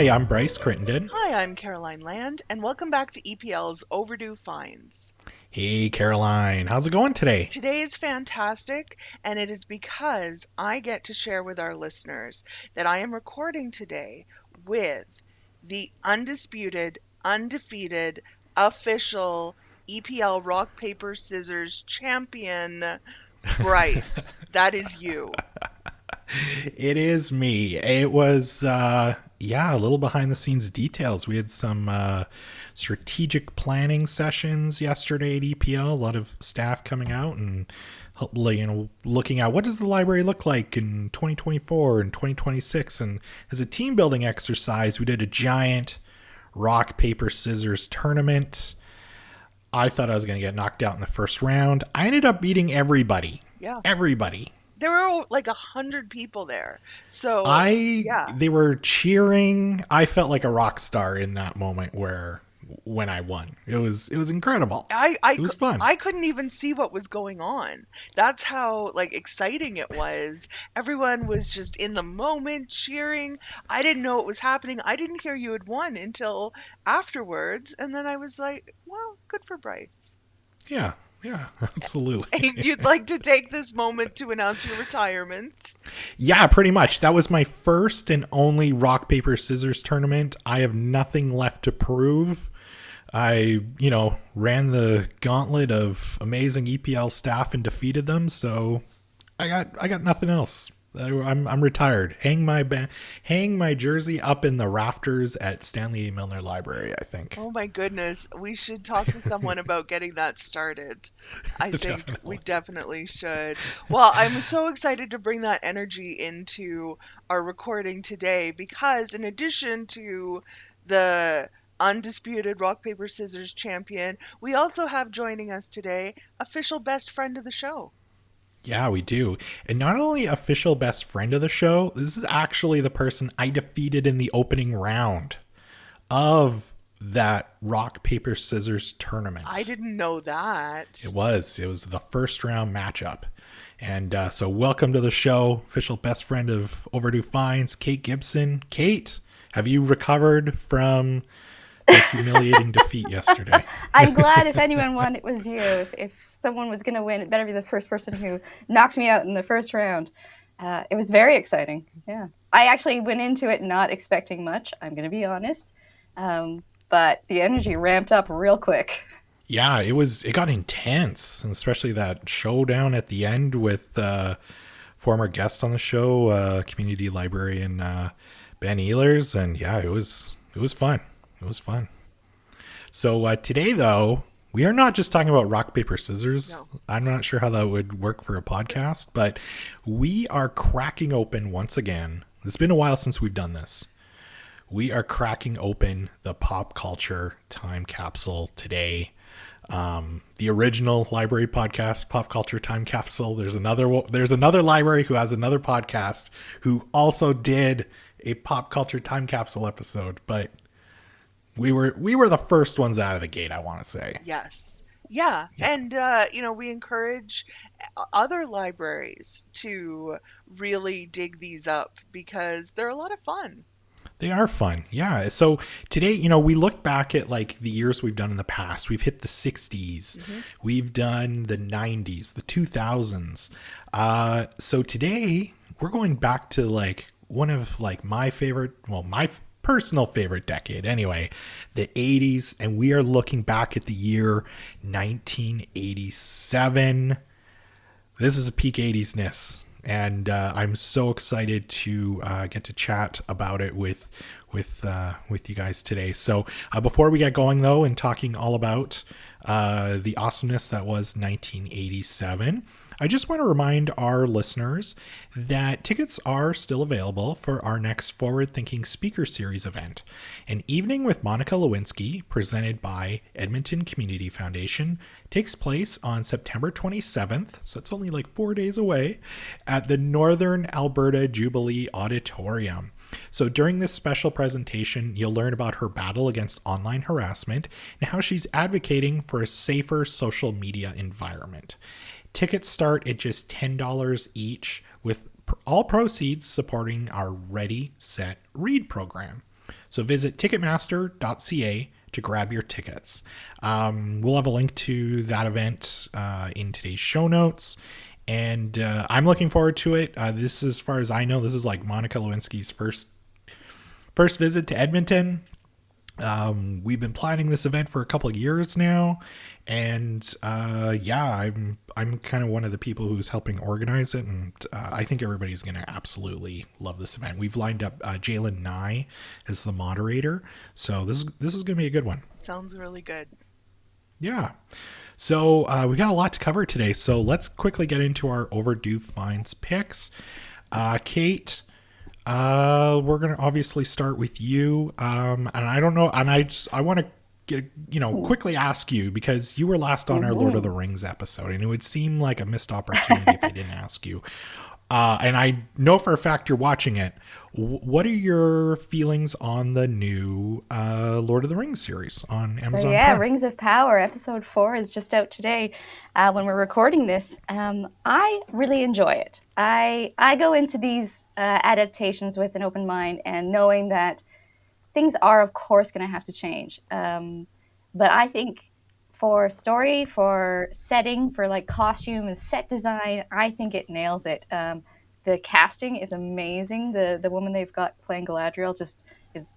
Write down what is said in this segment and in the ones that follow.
Hi, I'm Bryce Crittenden. Hi, I'm Caroline Land, and welcome back to EPL's Overdue Finds. Hey, Caroline. How's it going today? Today is fantastic, and it is because I get to share with our listeners that I am recording today with the undisputed, undefeated, official EPL Rock, Paper, Scissors champion, Bryce. That is you. It is me. It was, a little behind the scenes details. We had some strategic planning sessions yesterday at EPL. A lot of staff coming out and looking at what does the library look like in 2024 and 2026. And as a team building exercise, we did a giant rock, paper, scissors tournament. I thought I was going to get knocked out in the first round. I ended up beating everybody. Yeah. Everybody. There were like 100 people there. So, yeah. They were cheering. I felt like a rock star in that moment when I won. It was incredible. It was fun. I couldn't even see what was going on. That's how like exciting it was. Everyone was just in the moment cheering. I didn't know what was happening. I didn't hear you had won until afterwards, and then I was like, "Well, good for Bryce." Yeah, absolutely. You'd like to take this moment to announce your retirement? Yeah, pretty much. That was my first and only rock, paper, scissors tournament. I have nothing left to prove. I, ran the gauntlet of amazing EPL staff and defeated them, so I got nothing else. I'm retired. Hang my jersey up in the rafters at Stanley A. Milner Library, I think. Oh my goodness, we should talk to someone about getting that started. I think we definitely should. Well, I'm so excited to bring that energy into our recording today because in addition to the undisputed rock, paper, scissors champion, we also have joining us today official best friend of the show. Yeah, we do. And not only official best friend of the show, this is actually the person I defeated in the opening round of that rock, paper, scissors tournament. I didn't know that. It was the first round matchup. And so welcome to the show, official best friend of Overdue Finds, Kate Gibson. Kate, have you recovered from the humiliating defeat yesterday? I'm glad if anyone won, it was you. If someone was going to win, it better be the first person who knocked me out in the first round. It was very exciting. Yeah. I actually went into it not expecting much, I'm going to be honest. But the energy ramped up real quick. Yeah, it got intense, and especially that showdown at the end with former guest on the show, community librarian Ben Ehlers, and yeah, it was fun. It was fun. So today, though, we are not just talking about rock, paper, scissors. No. I'm not sure how that would work for a podcast, but we are cracking open once again. It's been a while since we've done this. We are cracking open the Pop Culture Time Capsule today. The original library podcast, Pop Culture Time Capsule. There's another library who has another podcast who also did a Pop Culture Time Capsule episode, but we were the first ones out of the gate, I want to say. Yes. Yeah. And, we encourage other libraries to really dig these up because they're a lot of fun. They are fun. Yeah. So today, we look back at like the years we've done in the past. We've hit the 60s. Mm-hmm. We've done the 90s, the 2000s. So today we're going back to like one of like my personal favorite decade anyway, the 80s, and we are looking back at the year 1987. This is a peak 80s-ness, and I'm so excited to get to chat about it with you guys today. So before we get going though and talking all about the awesomeness that was 1987, I just want to remind our listeners that tickets are still available for our next Forward Thinking Speaker Series event, an evening with Monica Lewinsky, presented by Edmonton Community Foundation, takes place on September 27th, so it's only like 4 days away, at the Northern Alberta Jubilee Auditorium. So during this special presentation, you'll learn about her battle against online harassment and how she's advocating for a safer social media environment. Tickets start at just $10 each, with all proceeds supporting our Ready, Set, Read program. So visit ticketmaster.ca to grab your tickets. We'll have a link to that event in today's show notes. And I'm looking forward to it. This, as far as I know, this is like Monica Lewinsky's first visit to Edmonton. We've been planning this event for a couple of years now, and I'm kind of one of the people who's helping organize it, and I think everybody's going to absolutely love this event. We've lined up Jalen Nye as the moderator, so this is going to be a good one. Sounds really good. Yeah. So we got a lot to cover today, so let's quickly get into our Overdue Finds picks. Kate, we're gonna obviously start with you, and I don't know, and I want to get quickly ask you, because you were last on our Lord of the Rings episode, and it would seem like a missed opportunity if I didn't ask you. And I know for a fact you're watching it. What are your feelings on the new Lord of the Rings series on Amazon Prime? Rings of Power episode 4 is just out today when we're recording this. I really enjoy it. I go into these adaptations with an open mind and knowing that things are, of course, going to have to change. But I think for story, for setting, for like costume and set design, I think it nails it. The casting is amazing. The woman they've got playing Galadriel just is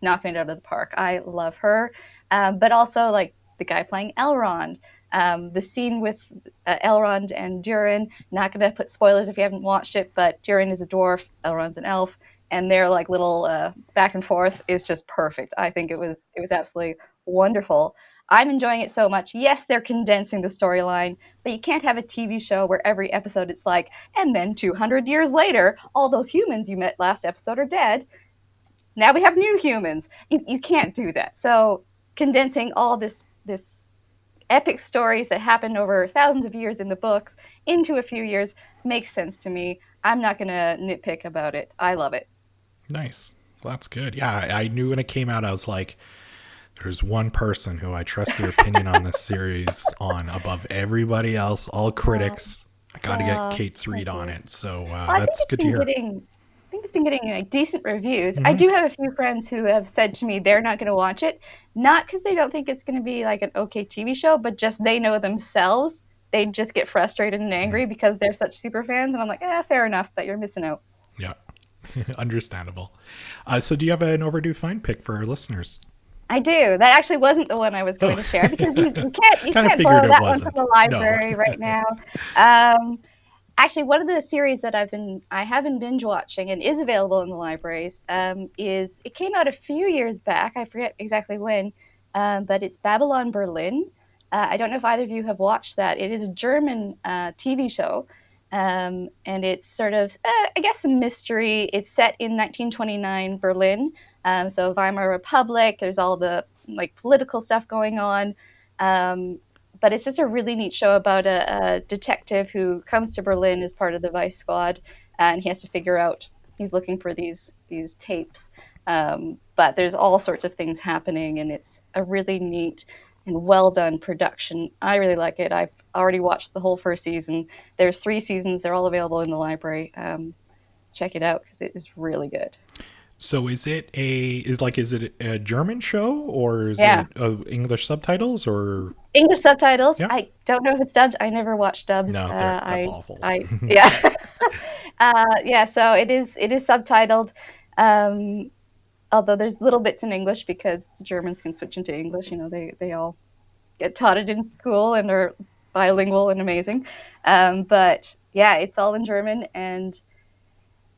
knocking it out of the park. I love her. But also like the guy playing Elrond. The scene with Elrond and Durin, not going to put spoilers if you haven't watched it, but Durin is a dwarf, Elrond's an elf, and their like little back and forth is just perfect. I think it was absolutely wonderful. I'm enjoying it so much. Yes, they're condensing the storyline, but you can't have a TV show where every episode it's like, and then 200 years later, all those humans you met last episode are dead. Now we have new humans. You can't do that. So condensing all this epic stories that happened over thousands of years in the books into a few years makes sense to me. I'm not going to nitpick about it. I love it. Nice. Well, that's good. Yeah, I knew when it came out, I was like, there's one person who I trust their opinion on this series on above everybody else, all critics. I got to get Kate's read on it. So that's good to hear. I think it's been getting like decent reviews. I do have a few friends who have said to me they're not going to watch it, not because they don't think it's going to be like an okay TV show, but just they know themselves. They just get frustrated and angry because they're such super fans. And I'm like, fair enough, but you're missing out. Yeah, understandable. So do you have an Overdue Find pick for our listeners? I do. That actually wasn't the one I was going to share because you can't borrow that one from the library right now. Actually, one of the series that I have been binge watching and is available in the libraries it came out a few years back. I forget exactly when, but it's Babylon Berlin. I don't know if either of you have watched that. It is a German TV show, and it's sort of, I guess, a mystery. It's set in 1929 Berlin. So Weimar Republic, there's all the like political stuff going on. But it's just a really neat show about a detective who comes to Berlin as part of the Vice Squad, and he has to figure out, he's looking for these tapes. But there's all sorts of things happening, and it's a really neat and well done production. I really like it. I've already watched the whole first season. There's 3 seasons. They're all available in the library. Check it out because it is really good. So is it a German show, or is it English subtitles or English subtitles? Yeah. I don't know if it's dubbed. I never watched dubs. No, that's awful. Yeah. So it is subtitled. Although there's little bits in English because Germans can switch into English. They all get taught it in school and are bilingual and amazing. But yeah, it's all in German and.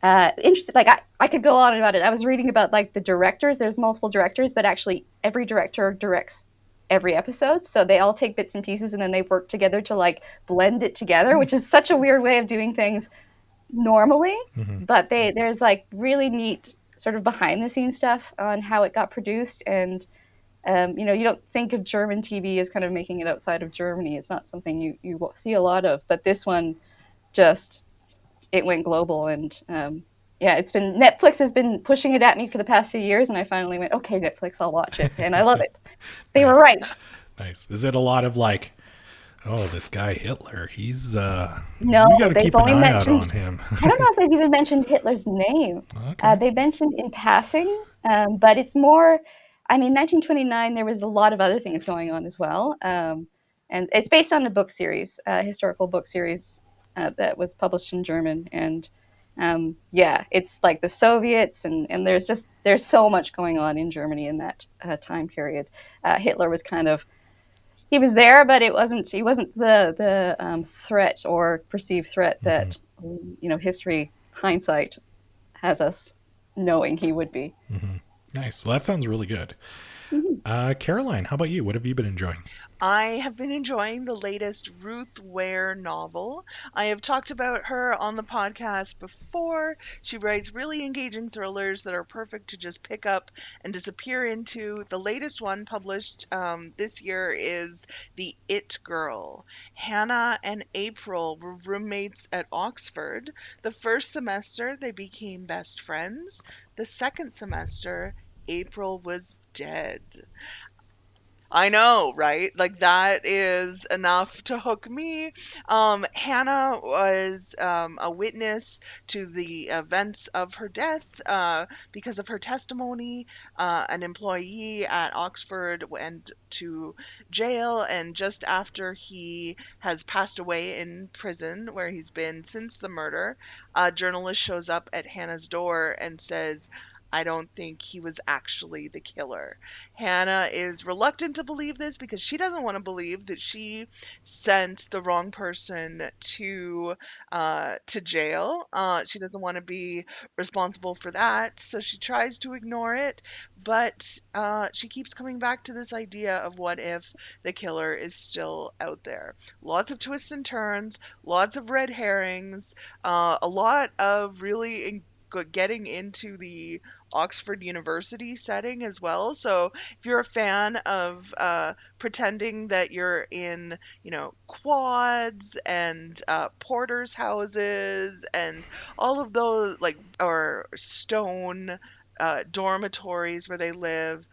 Interesting. Like I could go on about it. I was reading about like the directors. There's multiple directors, but actually every director directs every episode. So they all take bits and pieces and then they work together to like blend it together, which is such a weird way of doing things normally. Mm-hmm. But there's like really neat sort of behind the scenes stuff on how it got produced. And you don't think of German TV as kind of making it outside of Germany. It's not something you see a lot of. But this one just. It went global, and Netflix has been pushing it at me for the past few years, and I finally went, okay, Netflix, I'll watch it, and I love it. They were right. Nice. Is it a lot of like, oh, this guy Hitler, he's no, we got to keep an eye out on him. I don't know if they've even mentioned Hitler's name. Okay. They mentioned in passing But it's more, I mean, 1929, there was a lot of other things going on as well. And it's based on a book series, a historical book series that was published in German. And yeah, it's like the Soviets, and there's so much going on in Germany in that time period. Hitler was kind of, he was there, but he wasn't the threat or perceived threat that, history hindsight has us knowing he would be. Nice. Well, that sounds really good. Caroline, how about you? What have you been enjoying? I have been enjoying the latest Ruth Ware novel. I have talked about her on the podcast before. She writes really engaging thrillers that are perfect to just pick up and disappear into. The latest one published this year is The It Girl. Hannah and April were roommates at Oxford. The first semester, they became best friends. The second semester, April was dead. I know, right? Like that is enough to hook me. Hannah was a witness to the events of her death because of her testimony. An employee at Oxford went to jail, and just after he has passed away in prison, where he's been since the murder, a journalist shows up at Hannah's door and says, I don't think he was actually the killer. Hannah is reluctant to believe this because she doesn't want to believe that she sent the wrong person to jail. She doesn't want to be responsible for that, so she tries to ignore it. But she keeps coming back to this idea of what if the killer is still out there. Lots of twists and turns, lots of red herrings, a lot of really getting into the Oxford University setting as well. So if you're a fan of pretending that you're in, quads and porters' houses and all of those, like, or stone dormitories where they live,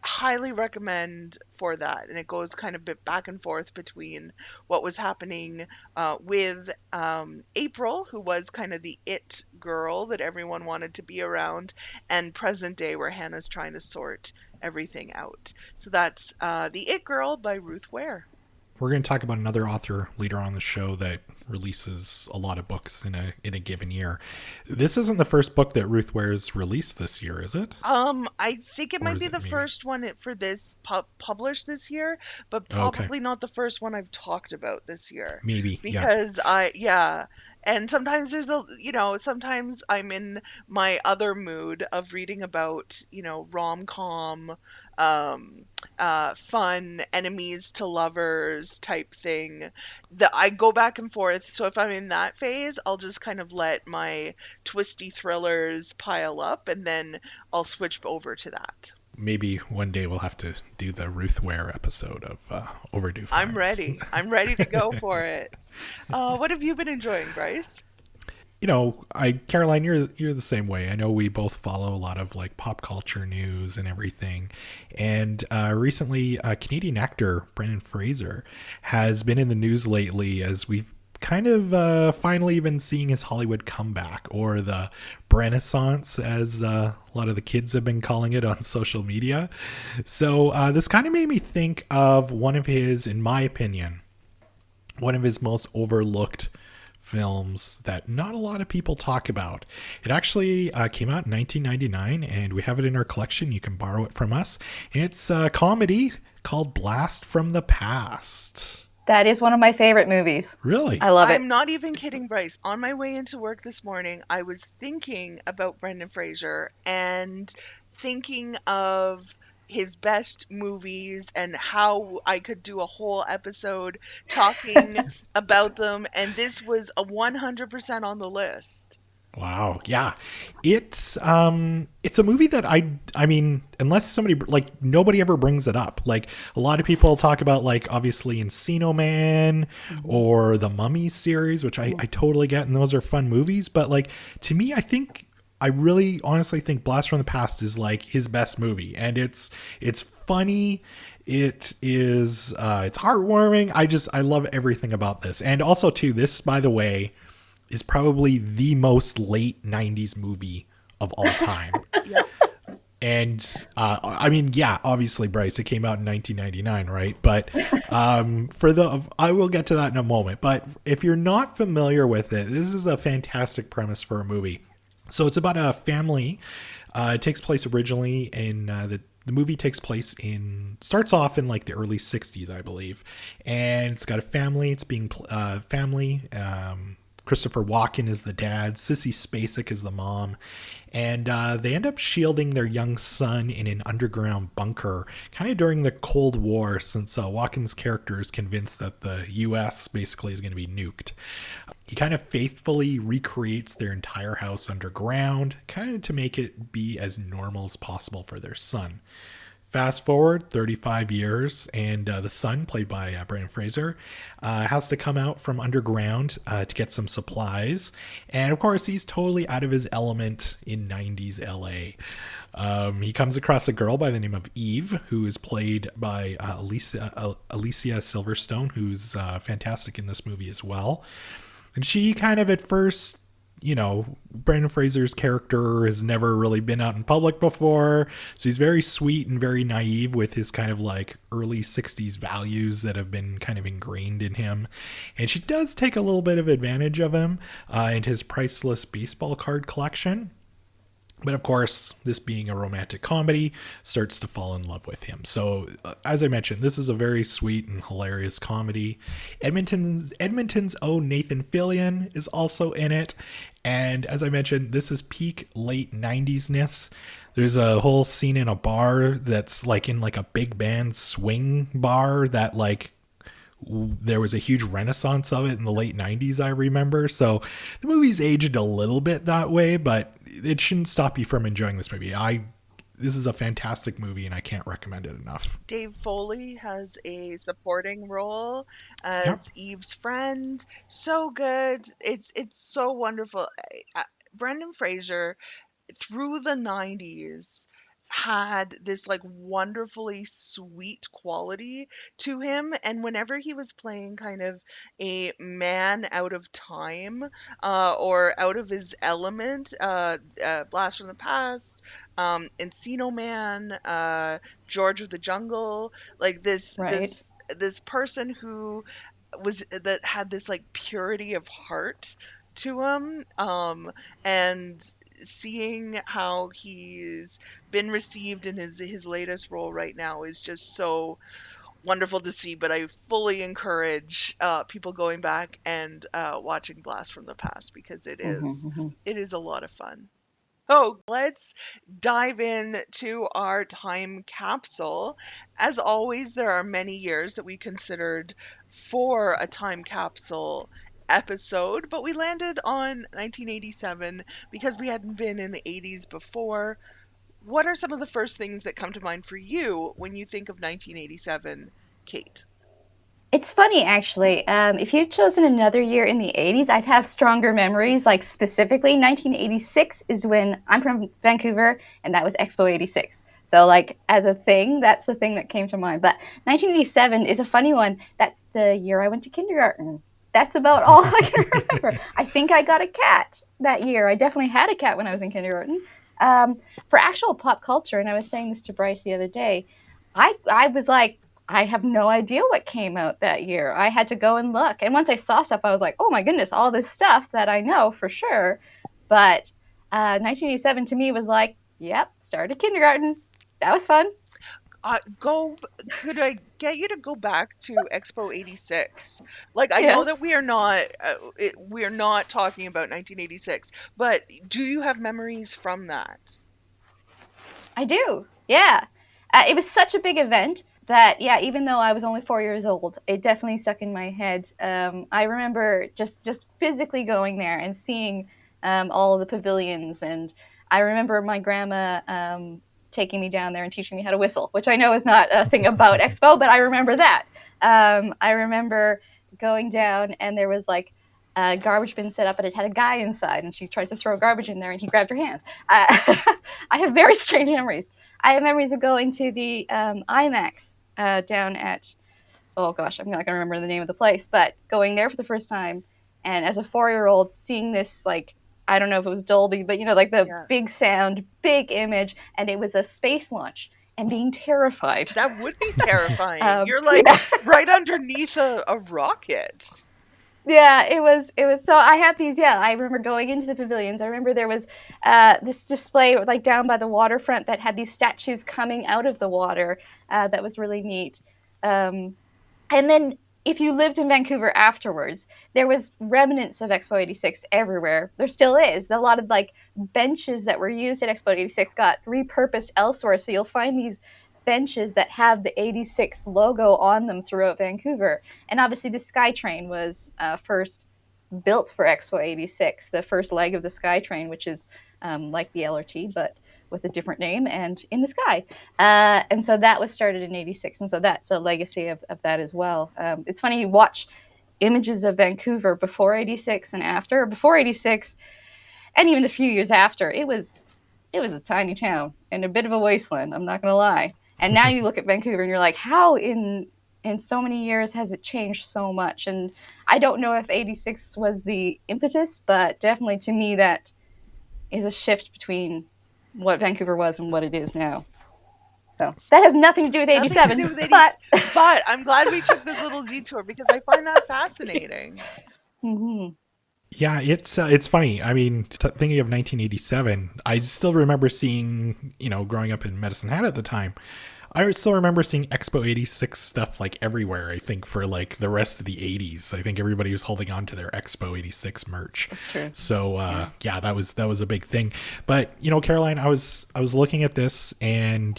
highly recommend for that. And it goes kind of bit back and forth between what was happening with April, who was kind of the it girl that everyone wanted to be around, and present day where Hannah's trying to sort everything out. So that's The It Girl by Ruth Ware. We're going to talk about another author later on the show that releases a lot of books in a given year. This isn't the first book that Ruth Ware's released this year, is it? I think it Or might is be it the maybe? first one for this published this year, but Okay. probably not the first one I've talked about this year. Maybe, yeah. Because and sometimes sometimes I'm in my other mood of reading about, rom-com, fun enemies to lovers type thing. That I go back and forth. So if I'm in that phase, I'll just kind of let my twisty thrillers pile up, and then I'll switch over to that. Maybe one day we'll have to do the Ruth Ware episode of Overdue. I'm ready. I'm ready to go for it. What have you been enjoying, Bryce? Caroline, you're the same way. I know we both follow a lot of like pop culture news and everything. And recently, Canadian actor Brendan Fraser has been in the news lately as we've kind of finally been seeing his Hollywood comeback, or the Renaissance, as a lot of the kids have been calling it on social media. So this kind of made me think of one of his, in my opinion, one of his most overlooked films that not a lot of people talk about. It actually came out in 1999, and we have it in our collection. You can borrow it from us. It's a comedy called Blast from the Past. That is one of my favorite movies. Really? I love it. I'm not even kidding, Bryce. On my way into work this morning, I was thinking about Brendan Fraser and thinking of his best movies and how I could do a whole episode talking about them, and this was a 100% on the list. Wow. Yeah. It's a movie that I mean, unless somebody, like, nobody ever brings it up. Like, a lot of people talk about, like, obviously Encino Man or the Mummy series, which I totally get, and those are fun movies. But, like, to me, I really honestly think Blast from the Past is like his best movie, and it's funny. It is it's heartwarming. I love everything about this. And also too, this, by the way, is probably the most late 90s movie of all time. Yep. And I mean, yeah, obviously, Bryce, it came out in 1999, right? But I will get to that in a moment. But if you're not familiar with it, this is a fantastic premise for a movie. So it's about a family. It takes place originally in the movie takes place starts off in like the early 60s, I believe. And it's got a family. It's being family. Christopher Walken is the dad. Sissy Spacek is the mom. And they end up shielding their young son in an underground bunker, kind of during the Cold War, since Walken's character is convinced that the U.S. basically is going to be nuked. He kind of faithfully recreates their entire house underground, kind of to make it be as normal as possible for their son. Fast forward 35 years, and the son, played by Brendan Fraser, has to come out from underground to get some supplies. And of course, he's totally out of his element in 90s LA. He comes across a girl by the name of Eve, who is played by Alicia Silverstone, who's fantastic in this movie as well. And she kind of at first, Brendan Fraser's character has never really been out in public before. So he's very sweet and very naive with his kind of like early 60s values that have been kind of ingrained in him. And she does take a little bit of advantage of him and his priceless baseball card collection. But of course, this being a romantic comedy, starts to fall in love with him. So, as I mentioned, this is a very sweet and hilarious comedy. Edmonton's own Nathan Fillion is also in it. And as I mentioned, this is peak late 90s-ness. There's a whole scene in a bar that's like in like a big band swing bar that like there was a huge renaissance of it in the late 90s, I remember. So the movie's aged a little bit that way, but it shouldn't stop you from enjoying this movie. This is a fantastic movie, and I can't recommend it enough. Dave Foley has a supporting role as Eve's friend. So good. It's so wonderful. Brendan Fraser, through the 90s, had this like wonderfully sweet quality to him, and whenever he was playing kind of a man out of time or out of his element, Blast from the Past, Encino Man, George of the Jungle, like this person who that had this like purity of heart to him, and seeing how he's been received in his latest role right now is just so wonderful to see. But I fully encourage people going back and watching Blast from the Past, because it is a lot of fun. So let's dive in to our time capsule. As always, there are many years that we considered for a time capsule episode, but we landed on 1987 because we hadn't been in the 80s before. What are some of the first things that come to mind for you when you think of 1987, Kate? It's funny, actually. If you'd chosen another year in the 80s, I'd have stronger memories. Like, specifically, 1986 is when I'm from Vancouver, and that was Expo 86. So, like, as a thing, that's the thing that came to mind. But 1987 is a funny one. That's the year I went to kindergarten. That's about all I can remember. I think I got a cat that year. I definitely had a cat when I was in kindergarten. For actual pop culture, and I was saying this to Bryce the other day, I was like, I have no idea what came out that year. I had to go and look. And once I saw stuff, I was like, oh my goodness, all this stuff that I know for sure. But 1987 to me was like, yep, started kindergarten. That was fun. Could I get you to go back to Expo 86? Like, I know that we are not talking about 1986, but do you have memories from that? I do. Yeah. It was such a big event that, yeah, even though I was only 4 years old, it definitely stuck in my head. I remember just physically going there and seeing all of the pavilions, and I remember my grandma taking me down there and teaching me how to whistle, which I know is not a thing about Expo, but I remember that. I remember going down, and there was like a garbage bin set up, and it had a guy inside, and she tried to throw garbage in there, and he grabbed her hand. I have very strange memories. I have memories of going to the IMAX down at, oh gosh, I'm not going to remember the name of the place, but going there for the first time, and as a 4-year-old, seeing this like I don't know if it was Dolby, but like the Yeah. big sound, big image, and it was a space launch, and being terrified. That would be terrifying. You're like Yeah. right underneath a rocket. Yeah, it was so I had these, yeah, I remember going into the pavilions. I remember there was this display like down by the waterfront that had these statues coming out of the water, that was really neat. Um, and then if you lived in Vancouver afterwards, there was remnants of Expo 86 everywhere. There still is. A lot of like benches that were used at Expo 86 got repurposed elsewhere. So you'll find these benches that have the 86 logo on them throughout Vancouver. And obviously the SkyTrain was first built for Expo 86, the first leg of the SkyTrain, which is like the LRT, but with a different name and in the sky. And so that was started in 86. And so that's a legacy of that as well. It's funny, you watch images of Vancouver before 86 and after. Before 86, and even the few years after, it was a tiny town and a bit of a wasteland, I'm not going to lie. And now you look at Vancouver and you're like, how in so many years has it changed so much? And I don't know if 86 was the impetus, but definitely to me that is a shift between what Vancouver was and what it is now. So that has nothing to do with 87, Nothing to do with but But I'm glad we took this little detour because I find that fascinating. Mhm. Yeah, it's funny. I mean, thinking of 1987, I still remember seeing, growing up in Medicine Hat at the time, I still remember seeing Expo 86 stuff like everywhere, I think, for like the rest of the 80s. I think everybody was holding on to their Expo 86 merch. True. So yeah, that was a big thing. But, Caroline, I was looking at this and,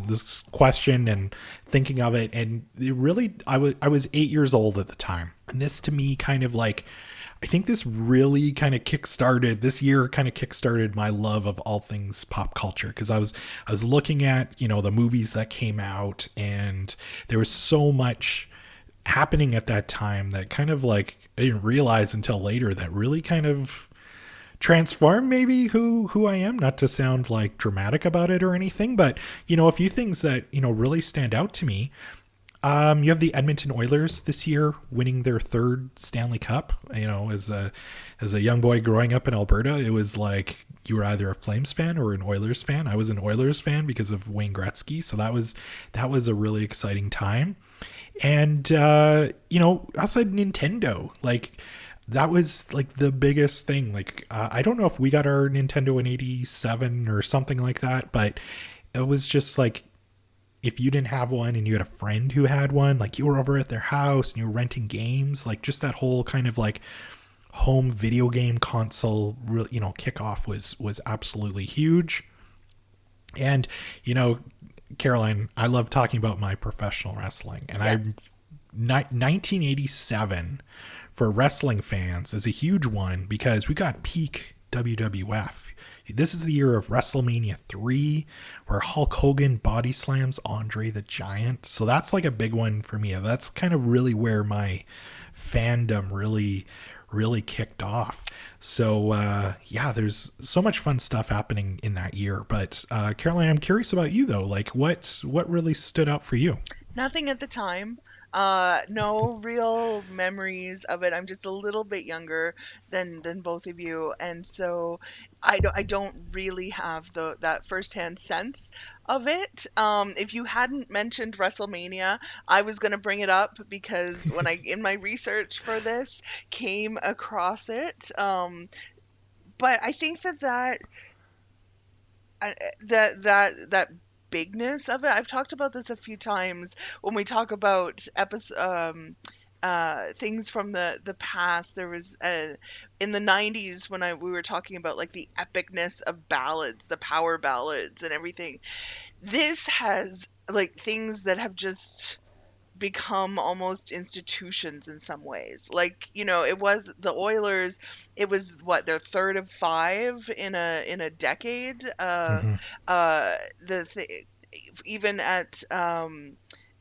this question and thinking of it, and it really I was 8 years old at the time. And this to me kind of like, I think this really kind of kickstarted my love of all things pop culture, because I was looking at, the movies that came out, and there was so much happening at that time that kind of like I didn't realize until later that really kind of transformed maybe who I am, not to sound like dramatic about it or anything, but a few things that really stand out to me. You have the Edmonton Oilers this year winning their third Stanley Cup. As a young boy growing up in Alberta, it was like you were either a Flames fan or an Oilers fan. I was an Oilers fan because of Wayne Gretzky, so that was a really exciting time. And also Nintendo, like that was like the biggest thing. Like I don't know if we got our Nintendo in 87 or something like that, but it was just like, if you didn't have one and you had a friend who had one, like you were over at their house and you were renting games, like just that whole kind of like home video game console, kickoff was absolutely huge. And, Caroline, I love talking about my professional wrestling, and Yes. 1987 for wrestling fans is a huge one because we got peak WWF. This is the year of WrestleMania 3, where Hulk Hogan body slams Andre the Giant. So that's like a big one for me. That's kind of really where my fandom really kicked off. So yeah, there's so much fun stuff happening in that year. But Caroline, I'm curious about you though. Like what really stood out for you? Nothing at the time. No real memories of it. I'm just a little bit younger than both of you, and so I don't really have that firsthand sense of it. If you hadn't mentioned WrestleMania, I was going to bring it up because when I in my research for this came across it. But I think that bigness of it. I've talked about this a few times when we talk about things from the past. There was in the 90s when we were talking about like the epicness of ballads, the power ballads and everything. This has like things that have just become almost institutions in some ways. Like, it was the Oilers, it was what, their third of five in a decade. Mm-hmm. The even at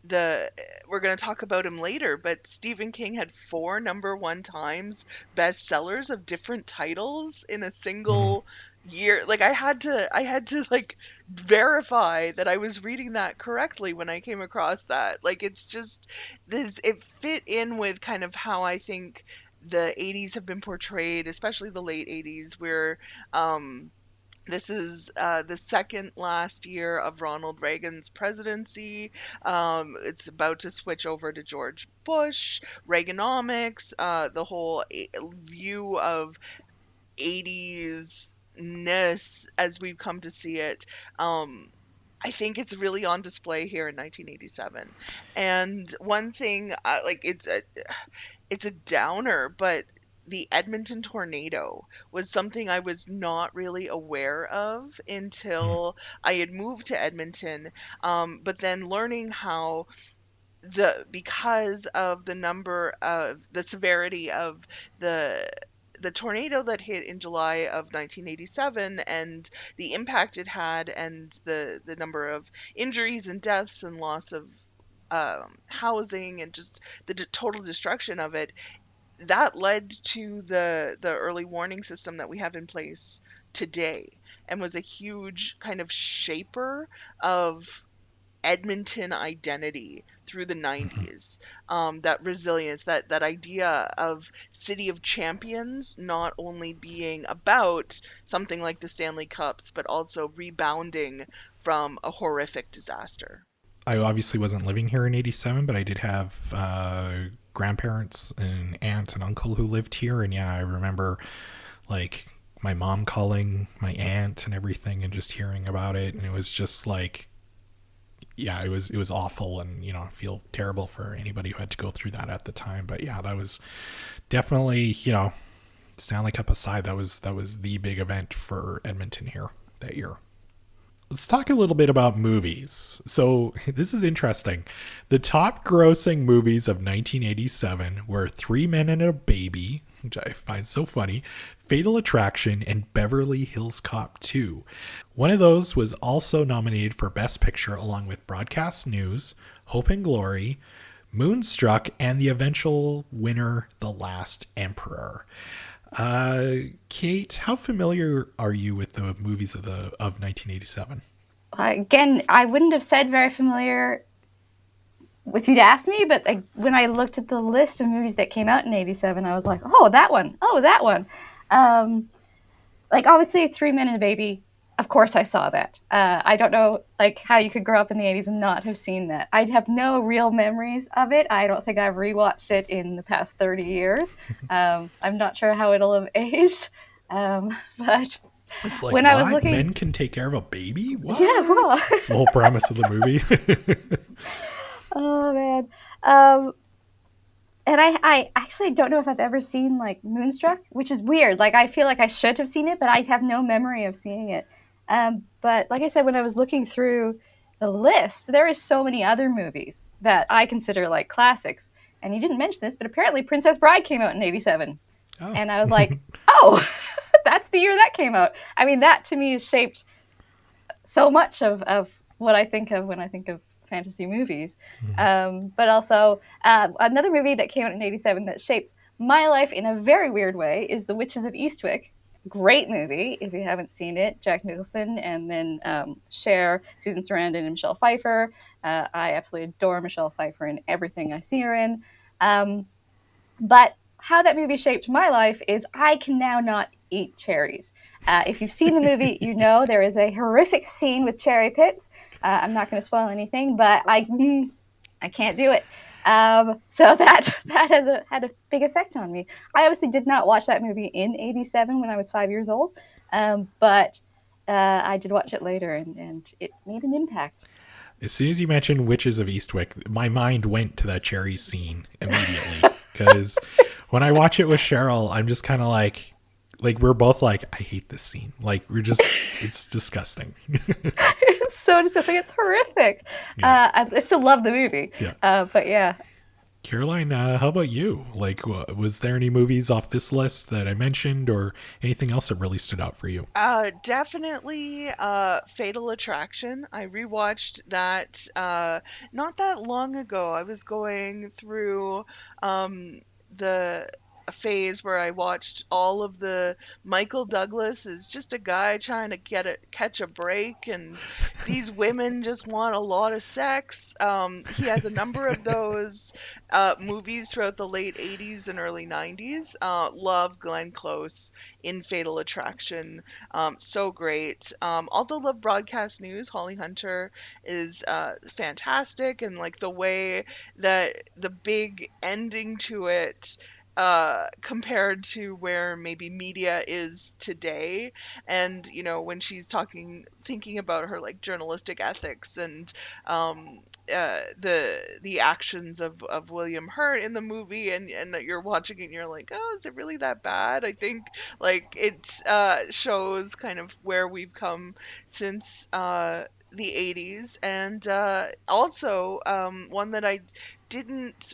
the we're going to talk about him later, but Stephen King had four number one times bestsellers of different titles in a Mm-hmm. single year. Like I had to like verify that I was reading that correctly when I came across that. Like it's just it fit in with kind of how I think the 80s have been portrayed, especially the late 80s, where um, this is the second last year of Ronald Reagan's presidency. It's about to switch over to George Bush, Reaganomics, the whole view of 80s ness as we've come to see it. Um, I think it's really on display here in 1987. And one thing, like it's a downer, but the Edmonton tornado was something I was not really aware of Mm. until I had moved to Edmonton. But then learning how because of the number of the severity of the the tornado that hit in July of 1987 and the impact it had and the number of injuries and deaths and loss of housing and just the total destruction of it, that led to the early warning system that we have in place today and was a huge kind of shaper of Edmonton identity through the Mhm. 90s. That resilience, that idea of city of champions not only being about something like the Stanley Cups, but also rebounding from a horrific disaster. I obviously wasn't living here in '87, but I did have grandparents and aunt and uncle who lived here, and yeah, I remember like my mom calling my aunt and everything, and just hearing about it, and it was just like, yeah, it was awful, and I feel terrible for anybody who had to go through that at the time. But yeah, that was definitely, Stanley Cup aside, that was the big event for Edmonton here that year. Let's talk a little bit about movies. So, this is interesting. The top grossing movies of 1987 were Three Men and a Baby, which I find so funny, Fatal Attraction, and Beverly Hills Cop 2. One of those was also nominated for Best Picture along with Broadcast News, Hope and Glory, Moonstruck, and the eventual winner, The Last Emperor. Kate, how familiar are you with the movies of 1987? Again, I wouldn't have said very familiar if you'd asked me, but when I looked at the list of movies that came out in '87, I was like, oh, that one. Oh, that one. Um, like, obviously, Three Men and a Baby. Of course, I saw that. I don't know, like, how you could grow up in the '80s and not have seen that. I have no real memories of it. I don't think I've rewatched it in the past 30 years. I'm not sure how it'll have aged. But It's like, when I was what? looking, Men can take care of a baby? yeah, well, What? It's the whole premise of the movie. oh man. Um, and I actually don't know if I've ever seen like Moonstruck, which is weird. Like I feel like I should have seen it, but I have no memory of seeing it. But like I said, when I was looking through the list, there is so many other movies that I consider like classics. And you didn't mention this, but apparently Princess Bride came out in '87, Oh. and I was like, oh, that's the year that came out. I mean, that to me has shaped so much of what I think of when I think of fantasy movies. But also, another movie that came out in '87 that shaped my life in a very weird way is The Witches of Eastwick. Great movie if you haven't seen it. Jack Nicholson and then Cher, Susan Sarandon, and Michelle Pfeiffer. I absolutely adore Michelle Pfeiffer in everything I see her in. Um, but how that movie shaped my life is I can now not eat cherries. If you've seen the movie, you know there is a horrific scene with cherry pits. I'm not going to spoil anything, but I can't do it. So that had a big effect on me. I obviously did not watch that movie in '87 when I was 5 years old, but I did watch it later, and it made an impact. As soon as you mentioned Witches of Eastwick, my mind went to that cherry scene immediately. Because when I watch it with Cheryl, I'm just kind of like we're both like, I hate this scene. Like it's disgusting. It's so disgusting. It's horrific. Yeah. I still love the movie, Yeah. but yeah. Caroline, how about you? Like, was there any movies off this list that I mentioned, or anything else that really stood out for you? Definitely Fatal Attraction. I rewatched that not that long ago. I was going through the a phase where I watched all of the Michael Douglas is just a guy trying to catch a break, and these women just want a lot of sex. He has a number of those movies throughout the late 80s and early 90s. Love Glenn Close in Fatal Attraction. So great. Also love Broadcast News. Holly Hunter is fantastic, and like the way that the big ending to it compared to where maybe media is today. And when she's thinking about her like journalistic ethics, and the actions of William Hurt in the movie, and that you're watching it and you're like, oh, is it really that bad? I think like it shows kind of where we've come since the 80s. And also one that I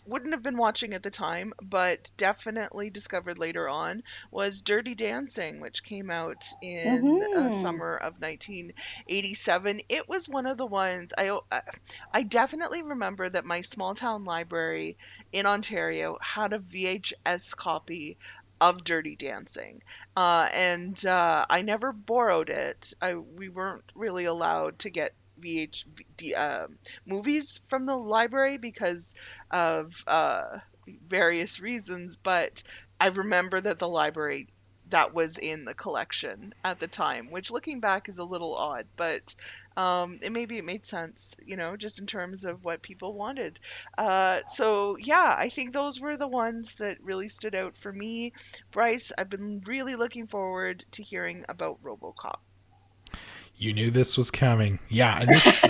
wouldn't have been watching at the time, but definitely discovered later on, was Dirty Dancing, which came out in summer of 1987. It was one of the ones I definitely remember that my small town library in Ontario had a VHS copy of Dirty Dancing, and I never borrowed it. We weren't really allowed to get movies from the library because of various reasons, but I remember that the library that was in the collection at the time, which looking back is a little odd, but it made sense, just in terms of what people wanted. So yeah, I think those were the ones that really stood out for me. Bryce, I've been really looking forward to hearing about Robocop. You knew this was coming. Yeah. And this,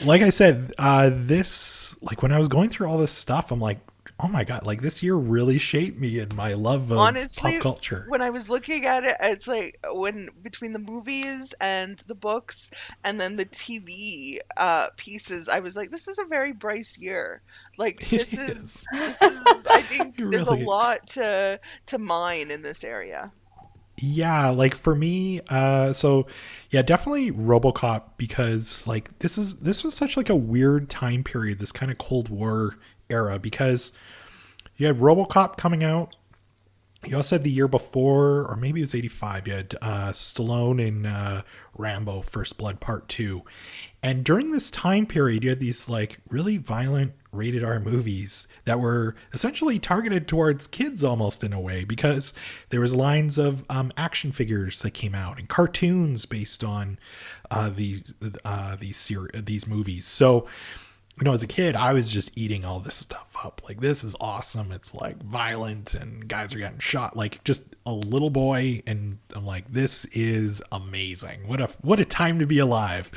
like I said, like when I was going through all this stuff, I'm like, oh my God, like this year really shaped me in my love of Honestly, pop culture. when I was looking at it, it's like when between the movies and the books and then the TV pieces, I was like, this is a very Bryce year. Like It is. I think It there's a really, lot to mine in this area. yeah, like for me, so yeah, definitely RoboCop, because like this was such like a weird time period, this kind of Cold War era, because you had RoboCop coming out. You also had the year before, or maybe it was 85, you had Stallone in Rambo First Blood Part 2. And during this time period, you had these like really violent rated R movies that were essentially targeted towards kids almost in a way, because there was lines of action figures that came out and cartoons based on these movies. So as a kid, I was just eating all this stuff up. Like, this is awesome. It's like violent and guys are getting shot. Like, just a little boy, and I'm like, this is amazing. What a time to be alive.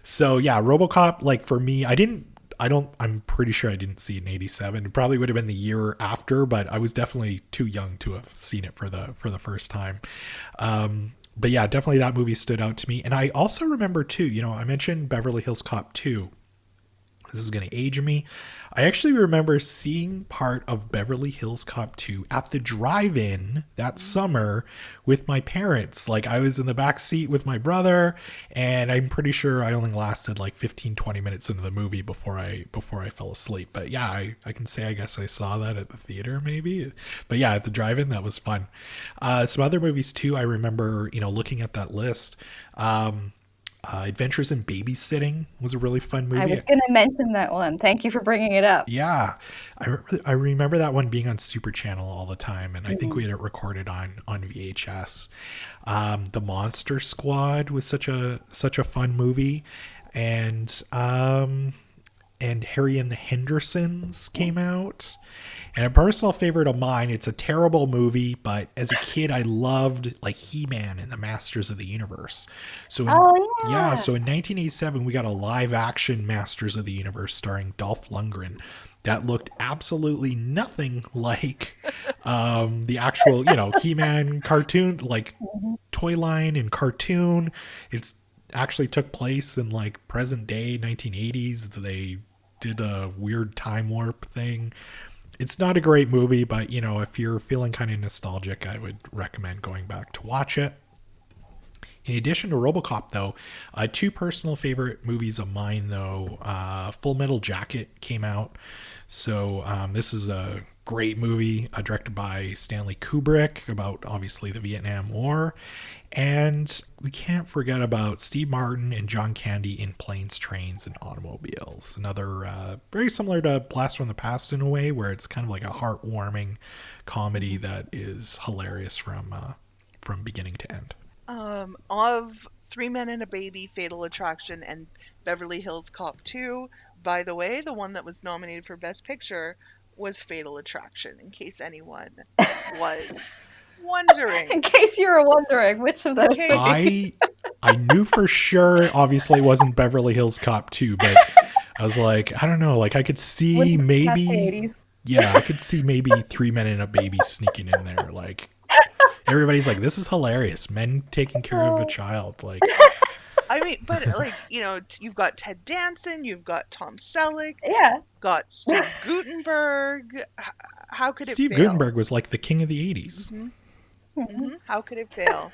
So yeah, RoboCop, like for me, I'm pretty sure I didn't see it in 87. It probably would have been the year after, but I was definitely too young to have seen it for the first time. But yeah, definitely that movie stood out to me. And I also remember too, I mentioned Beverly Hills Cop 2. This is going to age me. I actually remember seeing part of Beverly Hills Cop 2 at the drive-in that summer with my parents. Like, I was in the back seat with my brother, and I'm pretty sure I only lasted like 15-20 minutes into the movie before I fell asleep. But yeah, I can say I guess I saw that at the theater maybe. But yeah, at the drive-in, that was fun. Some other movies too, I remember, looking at that list. Adventures in Babysitting was a really fun movie. I was going to mention that one. Thank you for bringing it up. Yeah, I remember that one being on Super Channel all the time, and I think we had it recorded on VHS. The Monster Squad was such a fun movie, and Harry and the Hendersons came out. And a personal favorite of mine, it's a terrible movie, but as a kid, I loved like He-Man and the Masters of the Universe. So in 1987, we got a live action Masters of the Universe starring Dolph Lundgren that looked absolutely nothing like the actual, He-Man cartoon, like toy line and cartoon. It's actually took place in like present day 1980s. They did a weird time warp thing. It's not a great movie, but if you're feeling kind of nostalgic, I would recommend going back to watch it. In addition to RoboCop, though, two personal favorite movies of mine, though, Full Metal Jacket came out. So this is a great movie directed by Stanley Kubrick about obviously the Vietnam War. And we can't forget about Steve Martin and John Candy in Planes, Trains, and Automobiles. Another very similar to Blast from the Past in a way, where it's kind of like a heartwarming comedy that is hilarious from beginning to end. Of Three Men and a Baby, Fatal Attraction, and Beverly Hills Cop 2, by the way, the one that was nominated for Best Picture was Fatal Attraction, in case anyone was wondering. In case you were wondering which of those. I knew for sure, obviously, it wasn't Beverly Hills Cop 2, but I was like, I don't know, like I could see maybe, yeah, I could see maybe Three Men and a Baby sneaking in there. Like everybody's like, this is hilarious, men taking care of a child. Like, I mean, but like, you know, you've got Ted Danson, you've got Tom Selleck, Yeah. got Steve Guttenberg. How could it Steve fail? Guttenberg was like the king of the 80s. How could it fail?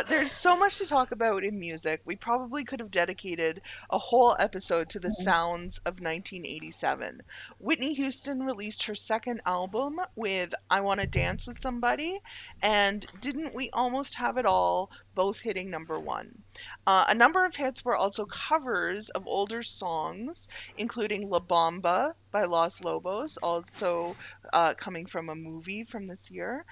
There's so much to talk about in music. We probably could have dedicated a whole episode to the sounds of 1987. Whitney Houston released her second album with I Wanna Dance with Somebody, and didn't we almost have it all, both hitting number one. A number of hits were also covers of older songs, including La Bamba by Los Lobos, also coming from a movie from this year,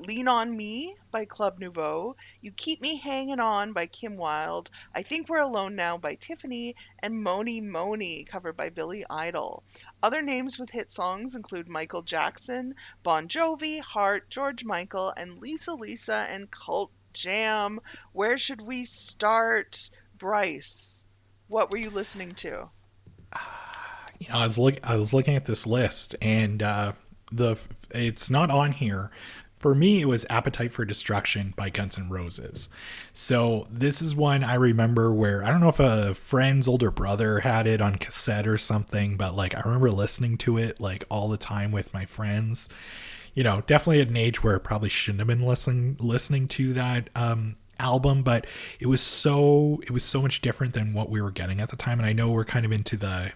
Lean on Me by Club Nouveau, You Keep Me Hanging On by Kim Wilde, I Think We're Alone Now by Tiffany, and Moni Moni, covered by Billy Idol. Other names with hit songs include Michael Jackson, Bon Jovi, Hart, George Michael, and Lisa Lisa and Cult Jam. Where should we start? Bryce, what were you listening to? You know, I was looking at this list, and it's not on here. For me, it was Appetite for Destruction by Guns N' Roses. So this is one I remember where, I don't know if a friend's older brother had it on cassette or something, but like I remember listening to it like all the time with my friends. You know, definitely at an age where I probably shouldn't have been listening to that album, but it was so much different than what we were getting at the time. And I know we're kind of into the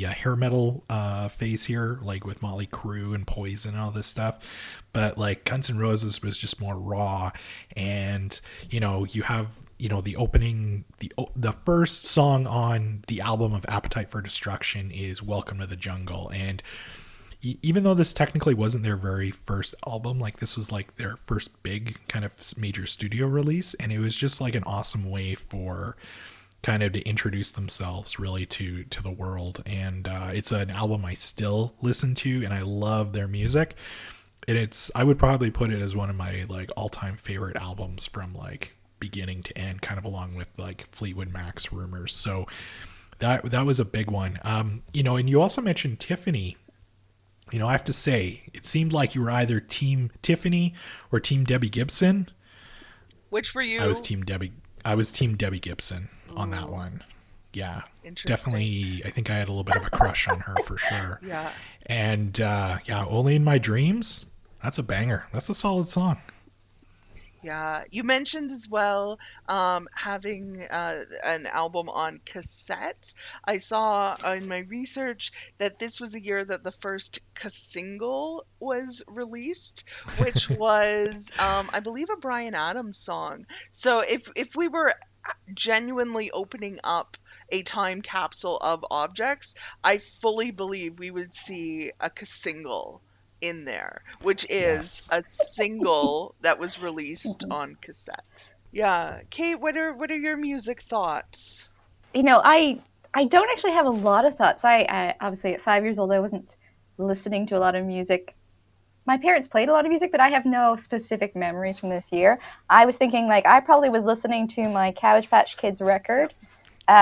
hair metal phase here, like with Motley Crue and Poison and all this stuff, but like Guns N' Roses was just more raw. And you know, you have, you know, the opening, the first song on the album of Appetite for Destruction is Welcome to the Jungle. And even though this technically wasn't their very first album, like this was like their first big kind of major studio release, and it was just like an awesome way for kind of to introduce themselves really to the world. And it's an album I still listen to, and I love their music. And I would probably put it as one of my like all-time favorite albums from like beginning to end, kind of along with like Fleetwood Mac's Rumors. So that was a big one. You know, and you also mentioned Tiffany. You know, I have to say, it seemed like you were either Team Tiffany or Team Debbie Gibson. Which were you? I was Team Debbie Gibson on that one. Yeah, definitely. I think I had a little bit of a crush on her for sure. Yeah. And yeah, Only in My Dreams. That's a banger. That's a solid song. Yeah, you mentioned as well having an album on cassette. I saw in my research that this was the year that the first single was released, which was, I believe, a Bryan Adams song. So if we were genuinely opening up a time capsule of objects, I fully believe we would see a single in there, which is a single that was released on cassette. Yeah, Kate, what are your music thoughts? You know, I don't actually have a lot of thoughts. I obviously at 5 years old I wasn't listening to a lot of music. My parents played a lot of music, but I have no specific memories from this year. I was thinking like I probably was listening to my Cabbage Patch Kids record,